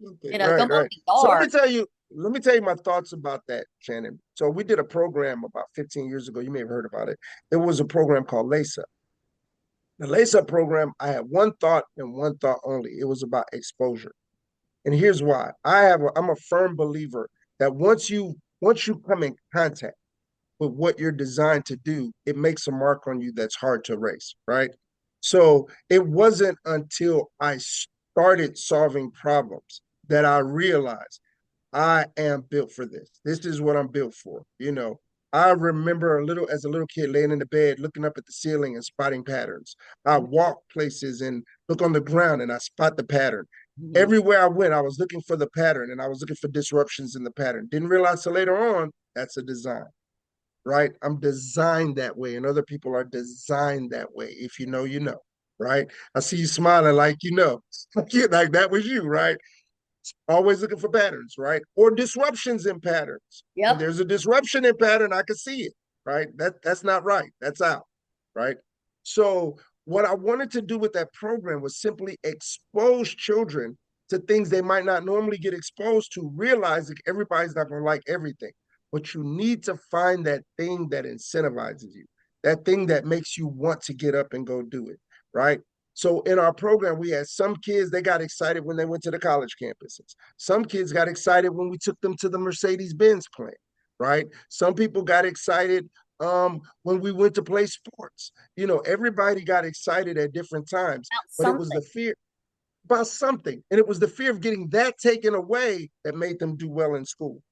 Okay, go right, mow right. the So yard. let me tell you my thoughts about that, Shannon. So we did a program about 15 years ago. You may have heard about it. It was a program called Lace Up. The Lace Up program, I had one thought and one thought only. It was about exposure. And here's why. I'm a firm believer that once you come in contact with what you're designed to do, it makes a mark on you that's hard to erase, right? So it wasn't until I started solving problems that I realized I am built for this. This is what I'm built for. I remember as a little kid laying in the bed, looking up at the ceiling and spotting patterns. I walk places and look on the ground and I spot the pattern. Mhm. Everywhere I went, I was looking for the pattern and I was looking for disruptions in the pattern. Didn't realize till later on that's a design, right? I'm designed that way, and other people are designed that way. If you know, you know, right? I see you smiling like you know, like that was you, right? Always looking for patterns, right? Or disruptions in patterns. When Yep. there's a disruption in pattern, I can see it, right? That's not right. That's out, right? So what I wanted to do with that program was simply expose children to things they might not normally get exposed to, realizing everybody's not going to like everything. But you need to find that thing that incentivizes you, that thing that makes you want to get up and go do it, right? So in our program, we had some kids, they got excited when they went to the college campuses. Some kids got excited when we took them to the Mercedes-Benz plant, right? Some people got excited when we went to play sports. Everybody got excited at different times, About but it was something. the fear about something. And it was the fear of getting that taken away that made them do well in school,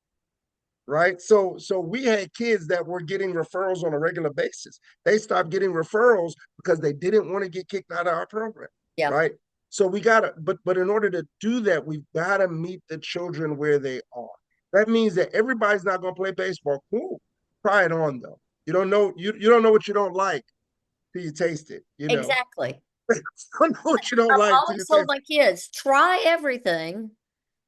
right? So we had kids that were getting referrals on a regular basis. They stopped getting referrals because they didn't want to get kicked out of our program, Yeah. right? So we gotta, but in order to do that, we've gotta meet the children where they are. That means that everybody's not gonna play baseball. Cool. Try it on though. You don't know what you don't like till you taste it, you know. Exactly. You don't know what you don't I've like till you always told taste my it. kids, try everything,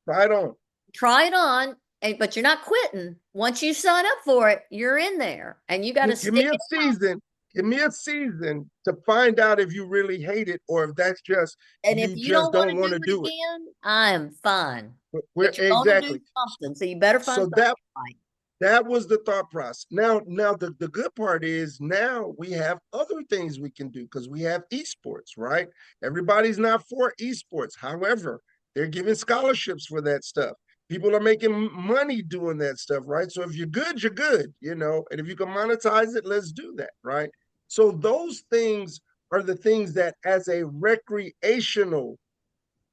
Try it on. try it on, but you're not quitting. Once you sign up for it, you're in there, and you got to Give stick me a it. season. Give me a season to find out if you really hate it or if that's just And if you you just don't want don't to want do to it do it. again, I am fine. We're But you're going to do exactly. something, so you better find So something that you like. that was the thought process. Now the good part is now we have other things we can do because we have esports, right? Everybody's not for esports. However, they're giving scholarships for that stuff. People are making money doing that stuff, right? So if you're good, you're good, and if you can monetize it, let's do that, right? So those things are the things that as a recreational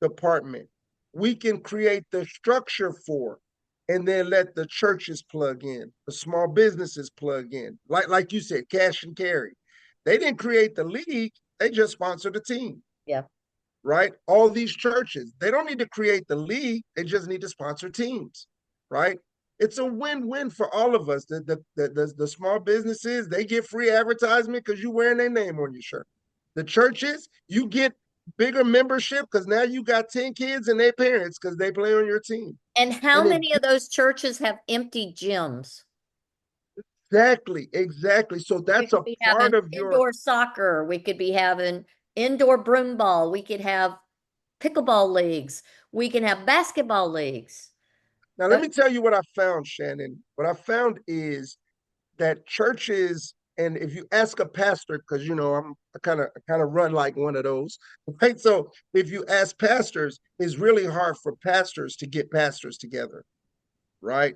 department we can create the structure for and then let the churches plug in, the small businesses plug in, like you said, cash and carry. They didn't create the league, they just sponsored the team, Yeah. right? All these churches, they don't need to create the league, they just need to sponsor teams, right? It's a win-win for all of us. The small businesses, they get free advertisement because you're wearing their name on your shirt. The churches, you get bigger membership because now you got 10 kids and their parents because they play on your team. And how And it many of those churches have empty gyms? exactly. So We that's could a be part having of your. indoor soccer. We could be having indoor broom ball. We could have pickleball leagues. We can have basketball leagues. Now, let But me tell you what I found, Shannon. What I found is that churches, and if you ask a pastor, because I kind of run like one of those, right? So if you ask pastors, it's really hard for pastors to get pastors together, right?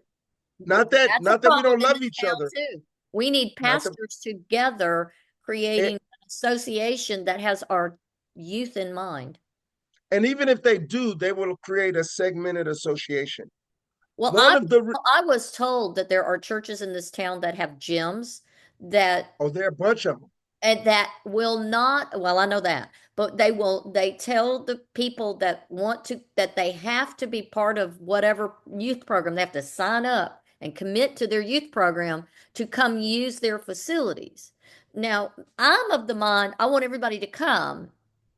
that's a Not that we problem don't in love this each town other, too. We need not that. pastors together creating And, an association that has our youth in mind. and even if they do, they will create a segmented association. Well, One of the I was told that there are churches in this town that have gyms that Oh, there are a bunch of them. and that will not, well, I know that, but they tell the people that want to, that they have to be part of whatever youth program. They have to sign up and commit to their youth program to come use their facilities. Now, I'm of the mind, I want everybody to come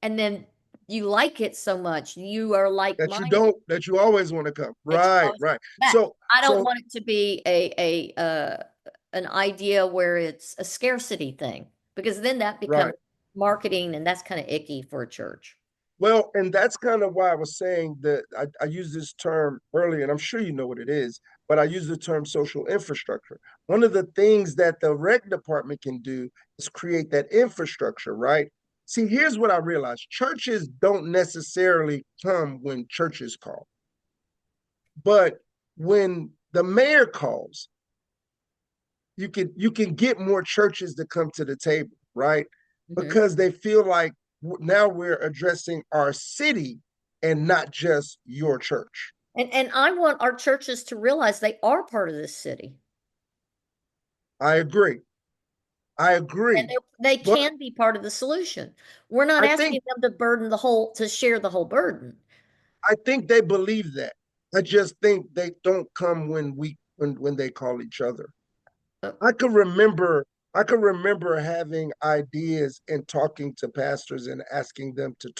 and then you like it so much. You are that you like-minded don't, that you always want to come. that you Right, always right. back. So, I don't so want it to be an idea where it's a scarcity thing because then that becomes right. marketing and that's kind of icky for a church. Well, and that's kind of why I was saying that I used this term earlier, and I'm sure you know what it is, but I use the term social infrastructure. One of the things that the rec department can do is create that infrastructure, right? See, here's what I realized. Churches don't necessarily come when churches call, but when the mayor calls, you can get more churches to come to the table, right? Mhm. Because they feel like now we're addressing our city and not just your church. And I want our churches to realize they are part of this city I agree. I and agree. they But can be part of the solution. We're not I think asking them to burden the whole to share the whole burden. I think they believe that. I just think they don't come when they call each other. Uh, I can remember I can remember having ideas and talking to pastors and asking them to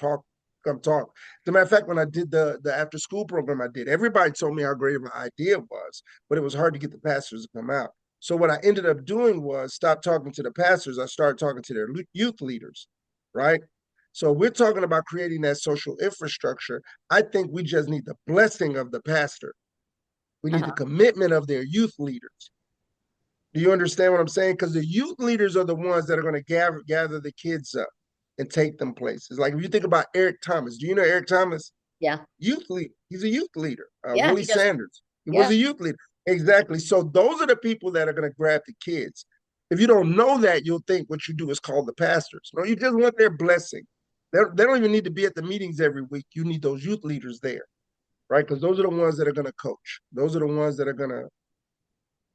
come talk. As a matter of fact, when I did the after school program I did, everybody told me how great of an idea was, but it was hard to get the pastors to come out. So what I ended up doing was stop talking to the pastors. I started talking to their youth leaders, right? So we're talking about creating that social infrastructure. I think we just need the blessing of the pastor. We need the uh-huh. commitment of their youth leaders. Do you understand what I'm saying? Because the youth leaders are the ones that are going to gather the kids up and take them places. Like if you think about Eric Thomas, do you know Eric Thomas? Yeah. Youth leader. He's a youth leader. Yeah, Willie he does. Sanders. He was Yeah. a youth leader. Exactly. So those are the people that are going to grab the kids. If you don't know that, you'll think what you do is call the pastors. No, you just want their blessing. They don't even need to be at the meetings every week. You need those youth leaders there, right? Because those are the ones that are going to coach. Those are the ones that are going to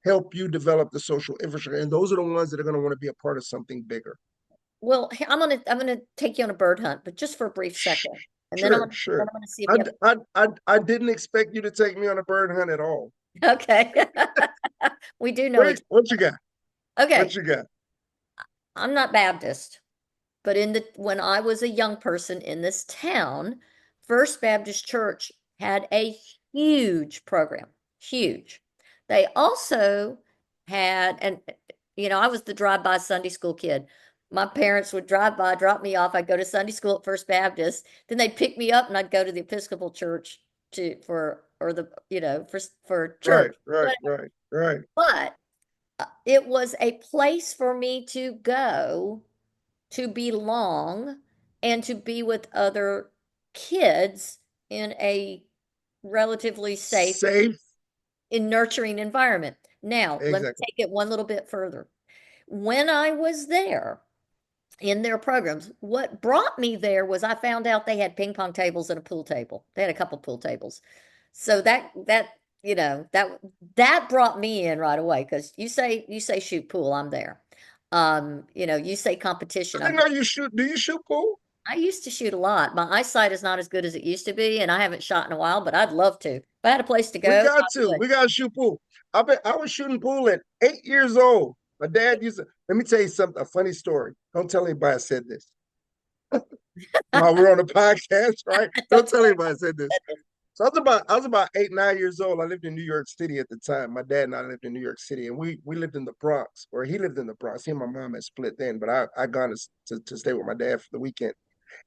help you develop the social infrastructure. And those are the ones that are going to want to be a part of something bigger. Well, I'm gonna take you on a bird hunt, but just for a brief second, and then Sure, sure. I'm gonna see if you have. I didn't expect you to take me on a bird hunt at all. Okay. We do know Wait, each. what you got? What Okay. you got? I'm not Baptist, but in the when I was a young person in this town, First Baptist Church had a huge program, huge. They also had, and I was the drive-by Sunday school kid. My parents would drive by, drop me off. I'd go to Sunday school at First Baptist. Then they'd pick me up, and I'd go to the Episcopal Church to for or the for Right, church. right, But right, right. but it was a place for me to go to belong and to be with other kids in a relatively safe Safe. and nurturing environment. Now, let me Exactly. take it one little bit further. When I was there in their programs, what brought me there was I found out they had ping pong tables and a pool table. They had a couple pool tables. So that brought me in right away because you say shoot pool, I'm there. You say competition, I I'm didn't there. know you shoot. Do you shoot pool? I used to shoot a lot. My eyesight is not as good as it used to be, and I haven't shot in a while, but I'd love to. If I had a place to We go, I got to. would. We got to shoot pool. I bet I was shooting pool at 8 years old. My dad used to. Let me tell you something. A funny story. Don't tell anybody I said this while we're on the podcast, right? Don't Don't tell tell anybody I said this. So I was about 8, 9 years old. I lived in New York City at the time. My dad and I lived in New York City, and we lived in the Bronx, or he lived in the Bronx. He and my mom had split then, but I gone to stay with my dad for the weekend,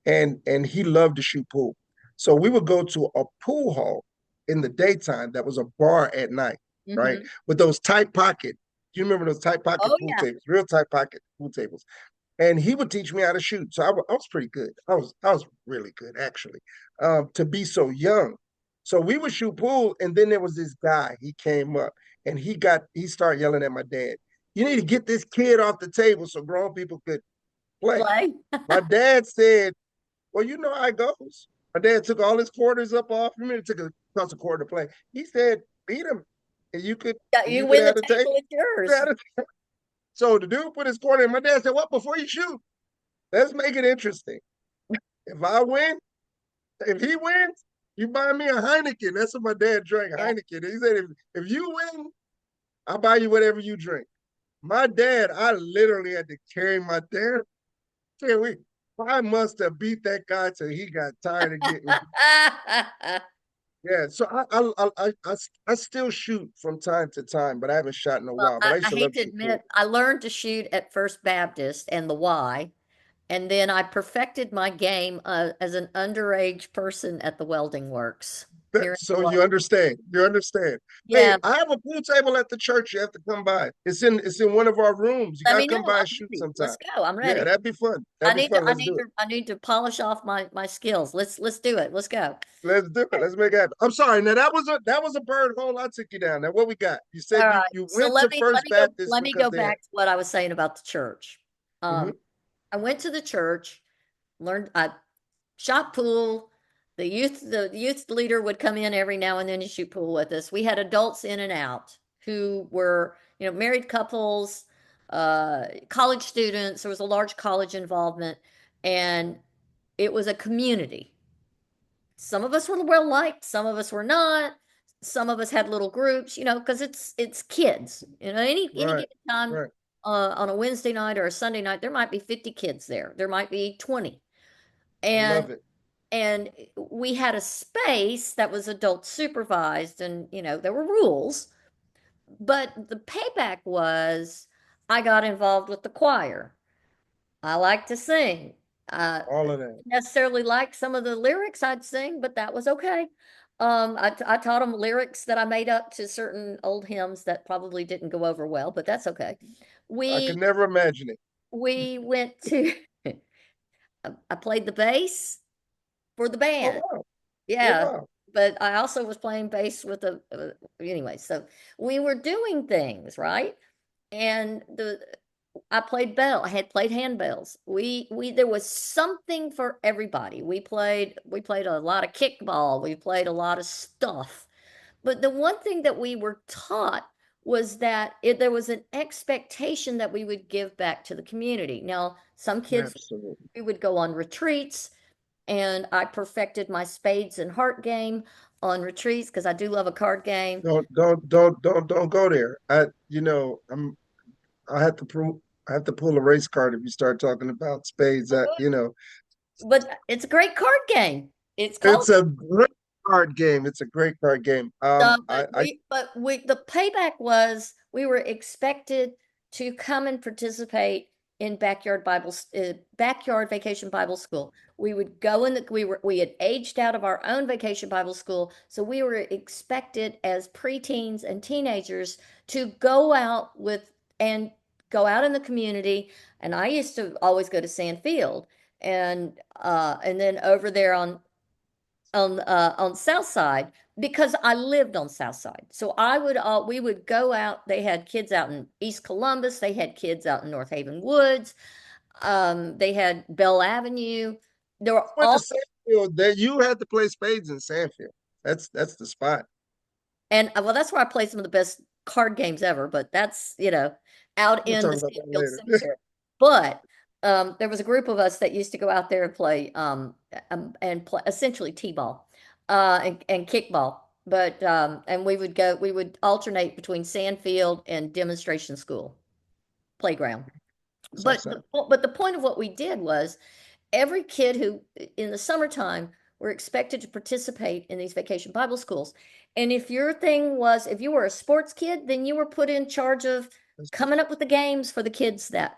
and he loved to shoot pool. So we would go to a pool hall in the daytime that was a bar at night, right? Hmm. With those tight pocket. Do you remember those tight pocket Oh pool yeah. tables? Real tight pocket pool tables, and he would teach me how to shoot. So I was pretty good. I was really good actually, to be so young. So we would shoot pool, and then there was this guy. He came up and he started yelling at my dad. You need to get this kid off the table so grown people could play. Play. My dad said, "Well, you know how it goes." My dad took all his quarters up off him and took a toss a quarter to play. He said, "Beat him, and you could Yeah, you you could win the have a take." table, it's yours. So the dude put his quarter in. My dad said, "Well, before you shoot, let's make it interesting. If I win, if he wins, you buy me a Heineken." That's what my dad drank, Yeah. Heineken. He said, if you win, I'll buy you whatever you drink. My dad, I literally had to carry my dad. Here we I must have beat that guy till he got tired of getting. Yeah, so I still shoot from time to time, but I haven't shot in a Well, while. But I used I to hate love to shooting admit, pool. I learned to shoot at First Baptist and the Y, and then I perfected my game as an underage person at the Welding Works here in So you Columbus. understand. You understand. Hey, Yeah, I have a pool table at the church. You have to come by. It's in one of our rooms. You let gotta me know. come by I'm and shoot ready. sometime. Let's go. I'm Yeah, ready. that'd be fun. That'd be fun. Let's do it. I need to polish off my skills. Let's do it. Let's go. Let's do it. Let's make it happen. I'm sorry. Now that was a bird hole. I took you down. Now what we got? You All said you right. you So went to First Baptist let me because go they had. back to what I was saying about the church. Mhm. I went to the church, learned I shot pool. The youth leader would come in every now and then to shoot pool with us. We had adults in and out who were, married couples, college students. There was a large college involvement, and it was a community. Some of us were well liked, some of us were not. Some of us had little groups, because it's kids. Any Right. given time Right. on a Wednesday night or a Sunday night, there might be 50 kids there. There might be 20. I And love it. and we had a space that was adult supervised, and there were rules, but the payback was I got involved with the choir. I like to sing. uh All of that. Necessarily like some of the lyrics I'd sing, but that was okay. I taught them lyrics that I made up to certain old hymns that probably didn't go over well, but that's okay. I could we never imagine it. we went to I played the bass for the Oh band. wow. Oh Yeah, wow. but I also was playing bass with anyway, so we were doing things, right? And I played bell. I had played handbells. We there was something for everybody. We played a lot of kickball. We played a lot of stuff. But the one thing that we were taught was that there was an expectation that we would give back to the community. Now, some kids, Absolutely. we would go on retreats, and I perfected my spades and heart game on retreats because I do love a card game. Don't go there. I have to prove I have to pull a race card if you start talking about spades. But it's a great card game. It's called It's a great card game. It's a great card game. but we the payback was we were expected to come and participate in backyard vacation Bible school. We would go in the we had aged out of our own vacation Bible school, so we were expected as preteens and teenagers to and go out in the community. And I used to always go to Sandfield, and then over there on South Side, because I lived on South Side. So we would go out. They had kids out in East Columbus. They had kids out in North Haven Woods. They had Bell Avenue. There were went to all Sandfield. That you had to play spades in Sandfield. That's the spot. And well, that's where I play some of the best card games ever, but that's, out We'll in talk the about that Sandfield later. Cemetery. But there was a group of us that used to go out there and play and play essentially t-ball and kickball. But and we would alternate between Sandfield and demonstration school playground. But Southside. the point of what we did was every kid who in the summertime were expected to participate in these vacation Bible schools. And if you were a sports kid, then you were put in charge of coming up with the games for the kids that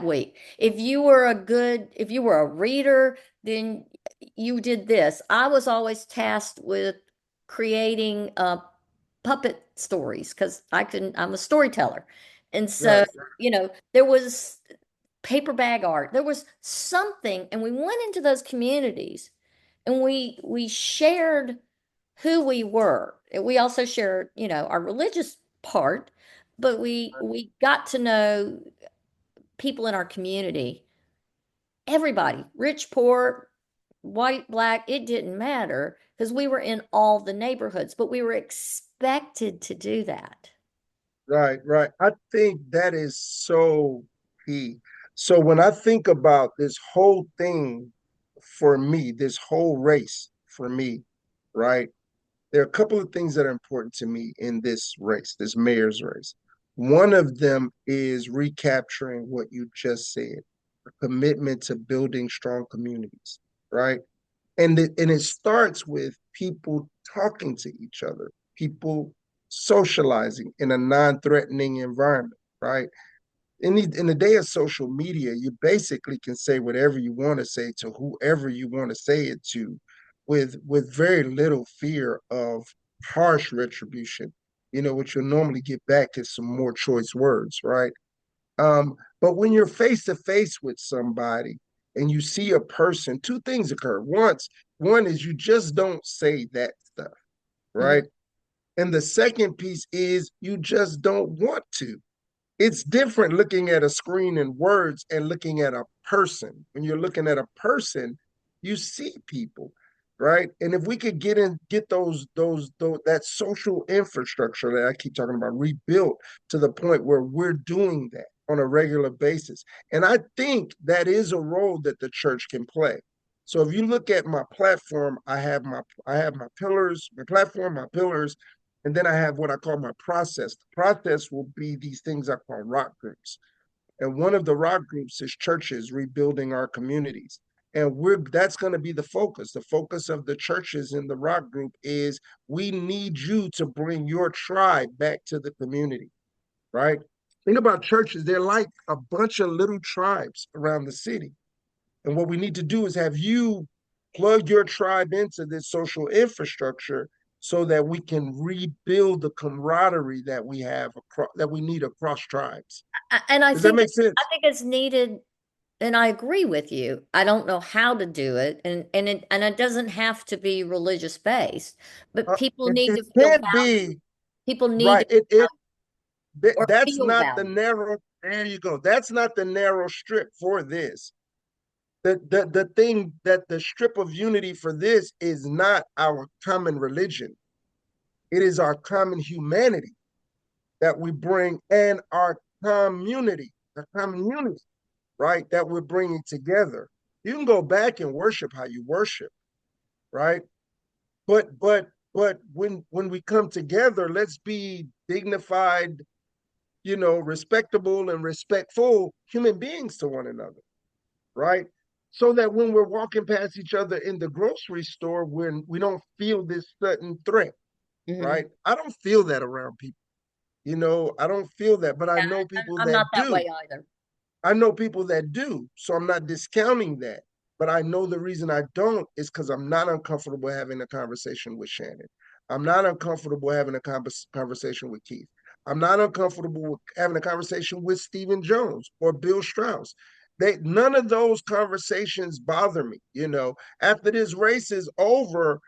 week. If you were a reader, then you did this. I was always tasked with creating puppet stories because I'm a storyteller. And so, Right. there was paper bag art. There was something, and we went into those communities and we shared who we were. And we also shared, our religious part, but we got to know people in our community, everybody, rich, poor, white, black, it didn't matter because we were in all the neighborhoods, but we were expected to do that. Right. Right. I think that is so key. So when I think about this whole thing for me, this whole race for me, right? There are a couple of things that are important to me in this race, this mayor's race. One of them is recapturing what you just said. a commitment to building strong communities, right? And it starts with people talking to each other, people socializing in a non-threatening environment, right? In the day of social media, you basically can say whatever you want to say to whoever you want to say it to, with very little fear of harsh retribution. What you'll normally get back is some more choice words, right? But when you're face to face with somebody and you see a person, two things occur. One is you just don't say that stuff, Hmm. right? And the second piece is you just don't want to. It's different looking at a screen and words and looking at a person. When you're looking at a person, you see people, right? And if we could get those that social infrastructure that I keep talking about rebuilt to the point where we're doing that on a regular basis. And I think that is a role that the church can play. So if you look at my platform, I have my pillars, my platform, my pillars, and then I have what I call my process. The process will be these things I call rock groups. And one of the rock groups is churches rebuilding our communities. And that's going to be the focus. The focus of the churches in the rock group is we need you to bring your tribe back to the community, right? Think about churches, they're like a bunch of little tribes around the city. And what we need to do is have you plug your tribe into this social infrastructure so that we can rebuild the camaraderie that we have that we need across tribes. And Does that make I sense? think it's needed, and I agree with you. I don't know how to do it, and it doesn't have to be religious based, but Uh, people it, need it to feel can't valued. be People need right. to It or that's feel not the valued. narrow. There you go. That's not the narrow strip for this. The thing that the strip of unity for this is not our common religion. It is our common humanity that we bring and our the community, right? That we're bringing together. You can go back and worship how you worship, right? But when we come together, let's be dignified, respectable and respectful human beings to one another, right? So that when we're walking past each other in the grocery store, we don't feel this sudden threat, Hmm. right? I don't feel that around people. I don't feel that, but I know people I'm that not that do. way either. I know people that do, so I'm not discounting that. But I know the reason I don't is because I'm not uncomfortable having a conversation with Shannon. I'm not uncomfortable having a conversation with Keith. I'm not uncomfortable with having a conversation with Stephen Jones or Bill Strauss. None of those conversations bother me. After this race is over,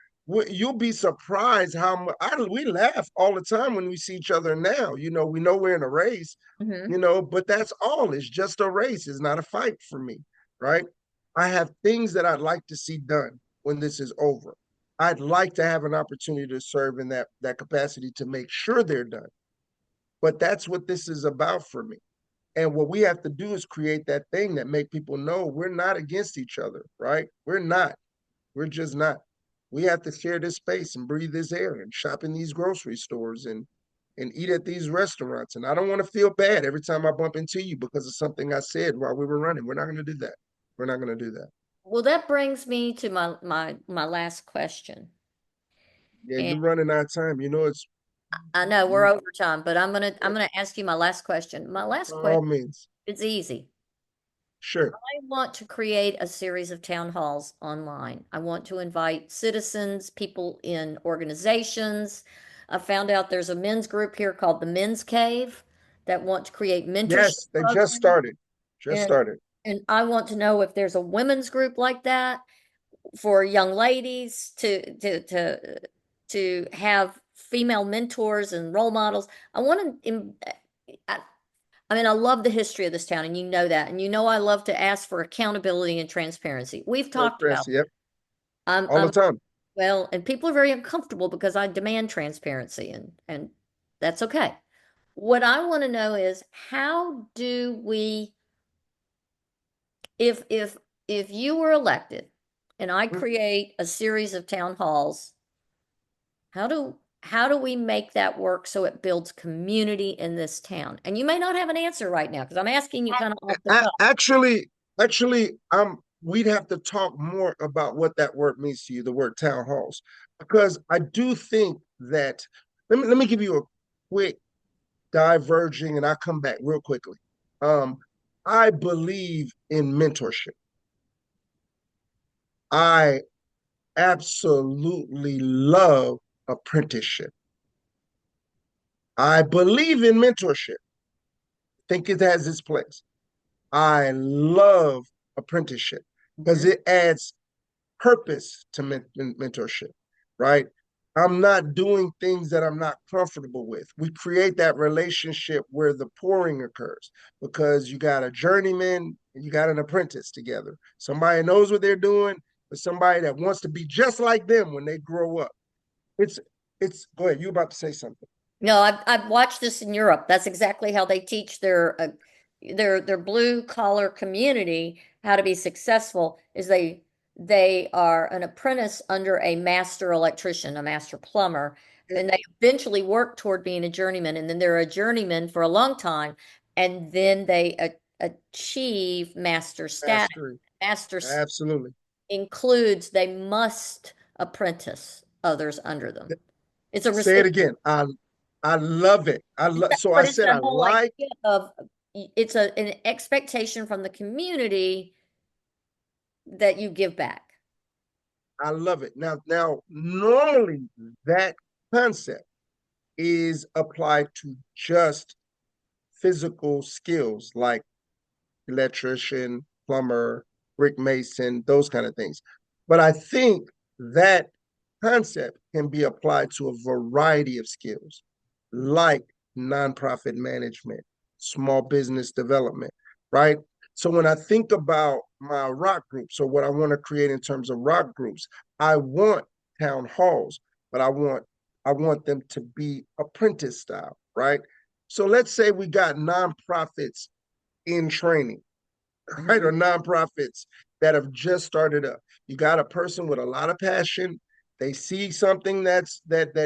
you'll be surprised how much we laugh all the time when we see each other now. We know we're in a race, Hmm. but that's all. It's just a race. It's not a fight for me, right? I have things that I'd like to see done when this is over. I'd like to have an opportunity to serve in that capacity to make sure they're done. But that's what this is about for me. And what we have to do is create that thing that make people know we're not against each other, right? We're not. We're just not. We have to share this space and breathe this air and shop in these grocery stores and eat at these restaurants. And I don't want to feel bad every time I bump into you because of something I said while we were running. We're not going to do that. We're not going to do that. Well, that brings me to my last question. Yeah, And you're running out of time. It's I know we're you, over time, but I'm gonna ask you my last question. My last by question all means. is easy. Sure. I want to create a series of town halls online. I want to invite citizens, people in organizations. I found out there's a men's group here called the Men's Cave that want to create mentorship Yes, they just programs. started. Just And started. and I want to know if there's a women's group like that for young ladies to have female mentors and role models. I want to I, I mean, I love the history of this town, and you know that. And you know I love to ask for accountability and transparency. We've talked about Transparency. Yep. All the I'm time. well, and people are very uncomfortable because I demand transparency, and that's okay. What I want to know is how do we if if you were elected and I create a series of town halls, how do we make that work so it builds community in this town? And you may not have an answer right now because I'm asking you kind of off the cuff. Actually, Actually, we'd have to talk more about what that word means to you, the word town halls, because I do think that let me give you a quick diverging and I'll come back real quickly. Um, I believe in mentorship. I absolutely love apprenticeship. I believe in mentorship. Think it has its place. I love apprenticeship because Mhm. it adds purpose to mentorship, right? I'm not doing things that I'm not comfortable with. We create that relationship where the pouring occurs because you got a journeyman and you got an apprentice together. Somebody knows what they're doing, but somebody that wants to be just like them when they grow up. It's go ahead. You about to say something. No, I've watched this in Europe. That's exactly how they teach their blue collar community how to be successful is they are an apprentice under a master electrician, a master plumber, and they eventually work toward being a journeyman, and then they're a journeyman for a long time, and then they achieve master status. Mastery. Master Absolutely. includes they must apprentice others under them. It's a Say it again. I love it. I love so I but it's said that I whole like idea of it's an expectation from the community that you give back. I love it. Now normally that concept is applied to just physical skills like electrician, plumber, brick mason, those kind of things. But I think that concept can be applied to a variety of skills like nonprofit management, small business development, right? So when I think about my rock groups or what I want to create in terms of rock groups, I want town halls, but I want them to be apprentice style, right? So let's say we got nonprofits in training, right? Mhm. Or nonprofits that have just started up. You got a person with a lot of passion. They see something that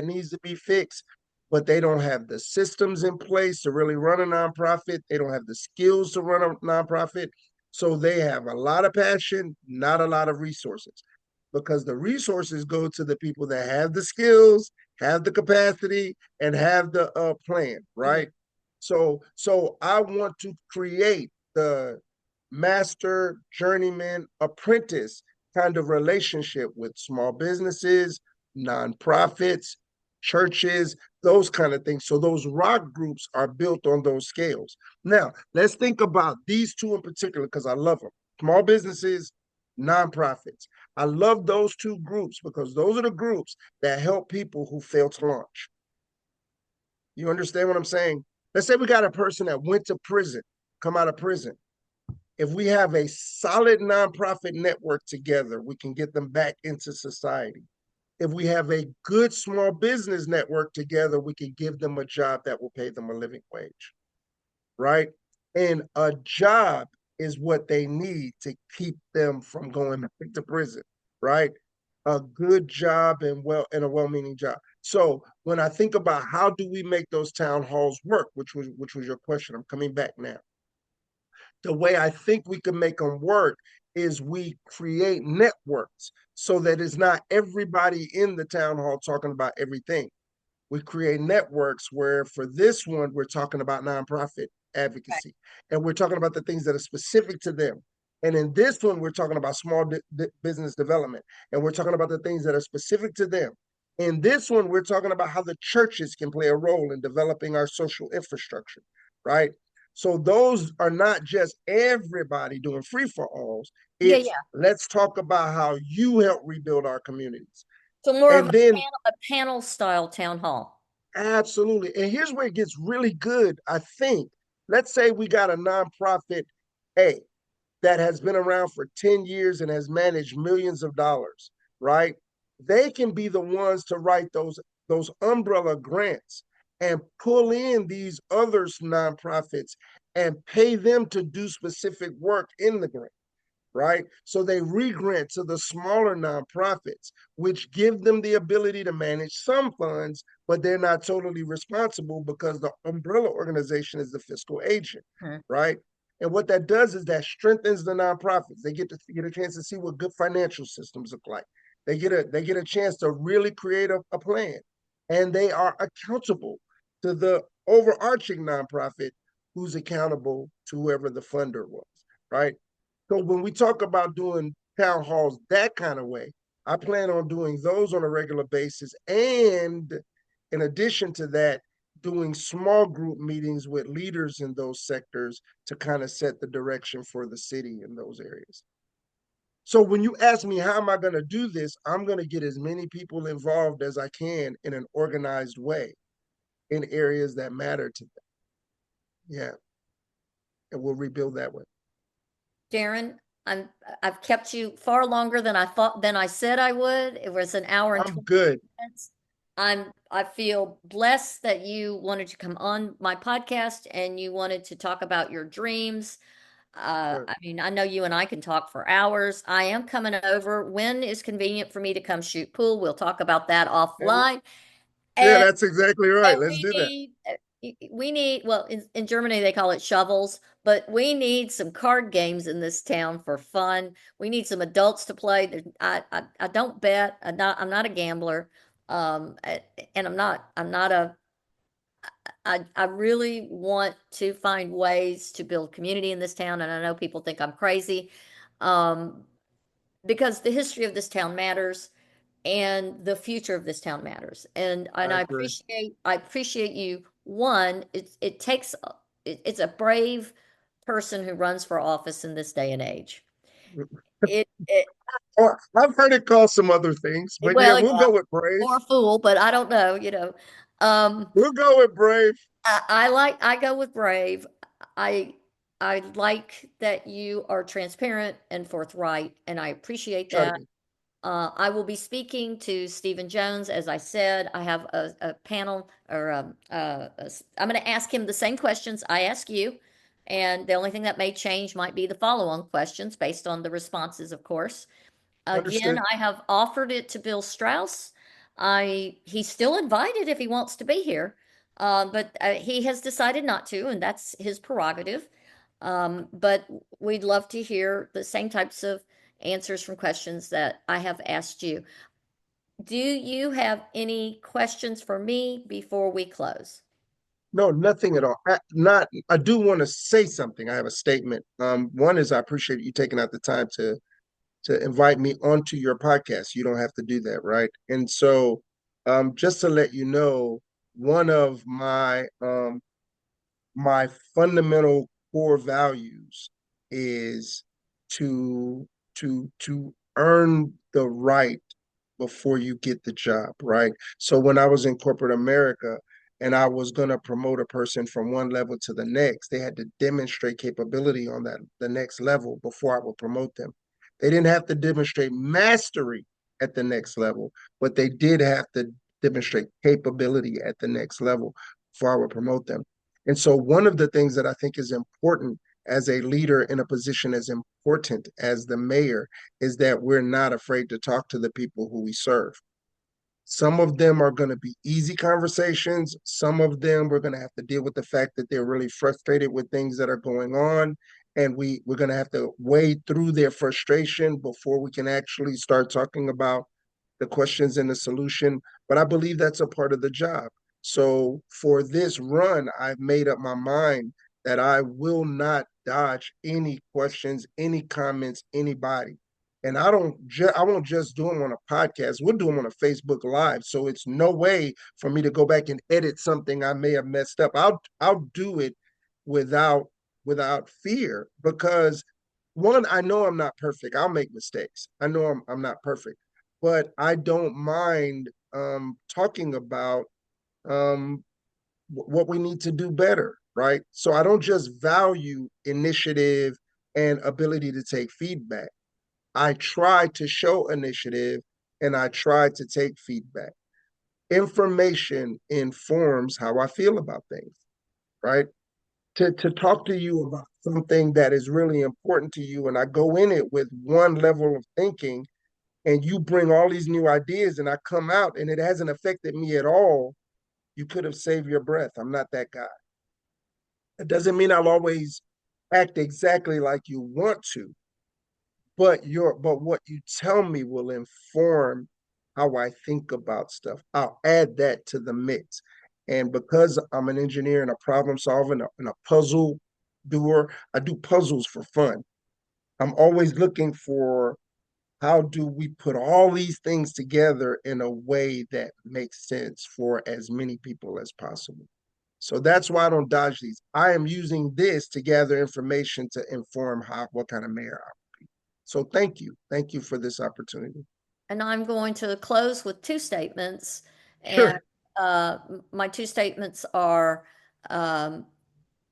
needs to be fixed, but they don't have the systems in place to really run a nonprofit. They don't have the skills to run a nonprofit. So they have a lot of passion, not a lot of resources. Because the resources go to the people that have the skills, have the capacity, and have the plan, Mhm. right? So I want to create the master, journeyman, apprentice kind of relationship with small businesses, nonprofits, churches, those kind of things. So those rock groups are built on those scales. Now, let's think about these two in particular because I love them. Small businesses, nonprofits. I love those two groups because those are the groups that help people who fail to launch. You understand what I'm saying? Let's say we got a person that went to prison, come out of prison. If we have a solid nonprofit network together, we can get them back into society. If we have a good small business network together, we can give them a job that will pay them a living wage, right? And a job is what they need to keep them from going back to prison, right? A good job and a well-meaning job. So when I think about how do we make those town halls work, which was your question, I'm coming back now. The way I think we can make them work is we create networks so that it's not everybody in the town hall talking about everything. We create networks where for this one, we're talking about nonprofit Right. advocacy and we're talking about the things that are specific to them. And in this one, we're talking about small business development and we're talking about the things that are specific to them. In this one, we're talking about how the churches can play a role in developing our social infrastructure, right? So those are not just everybody doing free for alls. Yeah, It's yeah. let's talk about how you help rebuild our communities. So more of And then a panel style town hall. absolutely. And here's where it gets really good, I think. Let's say we got a nonprofit A that has been around for 10 years and has managed millions of dollars, right? They can be the ones to write those umbrella grants and pull in these other nonprofits and pay them to do specific work in the grant, right? So they regrant to the smaller nonprofits, which give them the ability to manage some funds, but they're not totally responsible because the umbrella organization is the fiscal agent, Hmm. right? And what that does is that strengthens the nonprofits. They get a chance to see what good financial systems look like. They get a chance to really create a plan, and they are accountable to the overarching nonprofit, who's accountable to whoever the funder was, right? So when we talk about doing town halls that kind of way, I plan on doing those on a regular basis, and in addition to that, doing small group meetings with leaders in those sectors to kind of set the direction for the city in those areas. So when you ask me how am I going to do this, I'm going to get as many people involved as I can in an organized way in areas that matter to them. Yeah, and we'll rebuild that way. Darren, I'm I've kept you far longer than I said I would. It was an hour and I'm 20 good. minutes. I feel blessed that you wanted to come on my podcast and you wanted to talk about your dreams. I mean, I know you and I can talk for hours. I am coming over. When is convenient for me to come shoot pool? We'll talk about that And offline. yeah, And that's exactly right. and Let's do that. we need, well, in Germany they call it shovels, but we need some card games in this town for fun. We need some adults to play. I don't bet. I'm not a gambler. And I'm not a I really want to find ways to build community in this town, and I know people think I'm crazy, um, because the history of this town matters and the future of this town matters. And I agree. I appreciate you. One, it takes it's a brave person who runs for office in this day and age. It Well, I've heard it called some other things, but yeah, well, we'll yeah, go with brave. or a fool, but I don't know, you know. Um, We'll go with brave. I go with brave. I I like that you are transparent and forthright, and I appreciate Try to that. be. I will be speaking to Stephen Jones. As I said, I have a panel, or I'm going to ask him the same questions I ask you. And the only thing that may change might be the follow-on questions based on the responses, of course. Again, Understood. I have offered it to Bill Strauss. He's still invited if he wants to be here, but he has decided not to, and that's his prerogative. But we'd love to hear the same types of answers from questions that I have asked you. Do you have any questions for me before we close? No, nothing at all. I do want to say something. I have a statement. One is I appreciate you taking out the time to invite me onto your podcast. You don't have to do that, right? And so, just to let you know, one of my fundamental core values is to to earn the right before you get the job, right? So when I was in corporate America and I was going to promote a person from one level to the next, they had to demonstrate capability on that the next level before I would promote them. They didn't have to demonstrate mastery at the next level, but they did have to demonstrate capability at the next level before I would promote them. And so, one of the things that I think is important as a leader in a position as important as the mayor is that we're not afraid to talk to the people who we serve. Some of them are going to be easy conversations. Some of them we're going to have to deal with the fact that they're really frustrated with things that are going on. And we're going to have to wade through their frustration before we can actually start talking about the questions and the solution. But I believe that's a part of the job. So for this run, I've made up my mind that I will not dodge any questions, any comments, anybody. And I won't just do them on a podcast. We'll do them on a Facebook Live. So it's no way for me to go back and edit something I may have messed up. I'll do it without without fear because one, I know I'm not perfect. I'll make mistakes. I know I'm not perfect, but I don't mind talking about um, what we need to do better, right? So I don't just value initiative and ability to take feedback. I try to show initiative and I try to take feedback. Information informs how I feel about things, right? To talk to you about something that is really important to you, and I go in it with one level of thinking, and you bring all these new ideas, and I come out and it hasn't affected me at all, you could have saved your breath. I'm not that guy. It doesn't mean I'll always act exactly like you want to, but what you tell me will inform how I think about stuff. I'll add that to the mix. And because I'm an engineer and a problem solver and a puzzle doer, I do puzzles for fun. I'm always looking for how do we put all these things together in a way that makes sense for as many people as possible. So that's why I don't dodge these. I am using this to gather information to inform how what kind of mayor I. So thank you. Thank you for this opportunity. And I'm going to close with two statements. And Sure. my two statements are um,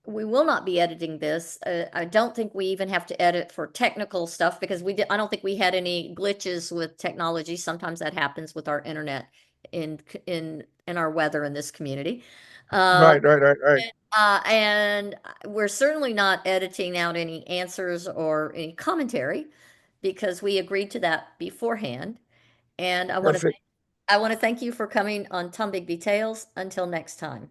we will not be editing this. I don't think we even have to edit for technical stuff because I don't think we had any glitches with technology. Sometimes that happens with our internet in our weather in this community. Uh, Right. and we're certainly not editing out any answers or any commentary because we agreed to that beforehand. And Perfect. I want to thank you for coming on Tombigbee Tales. Until next time.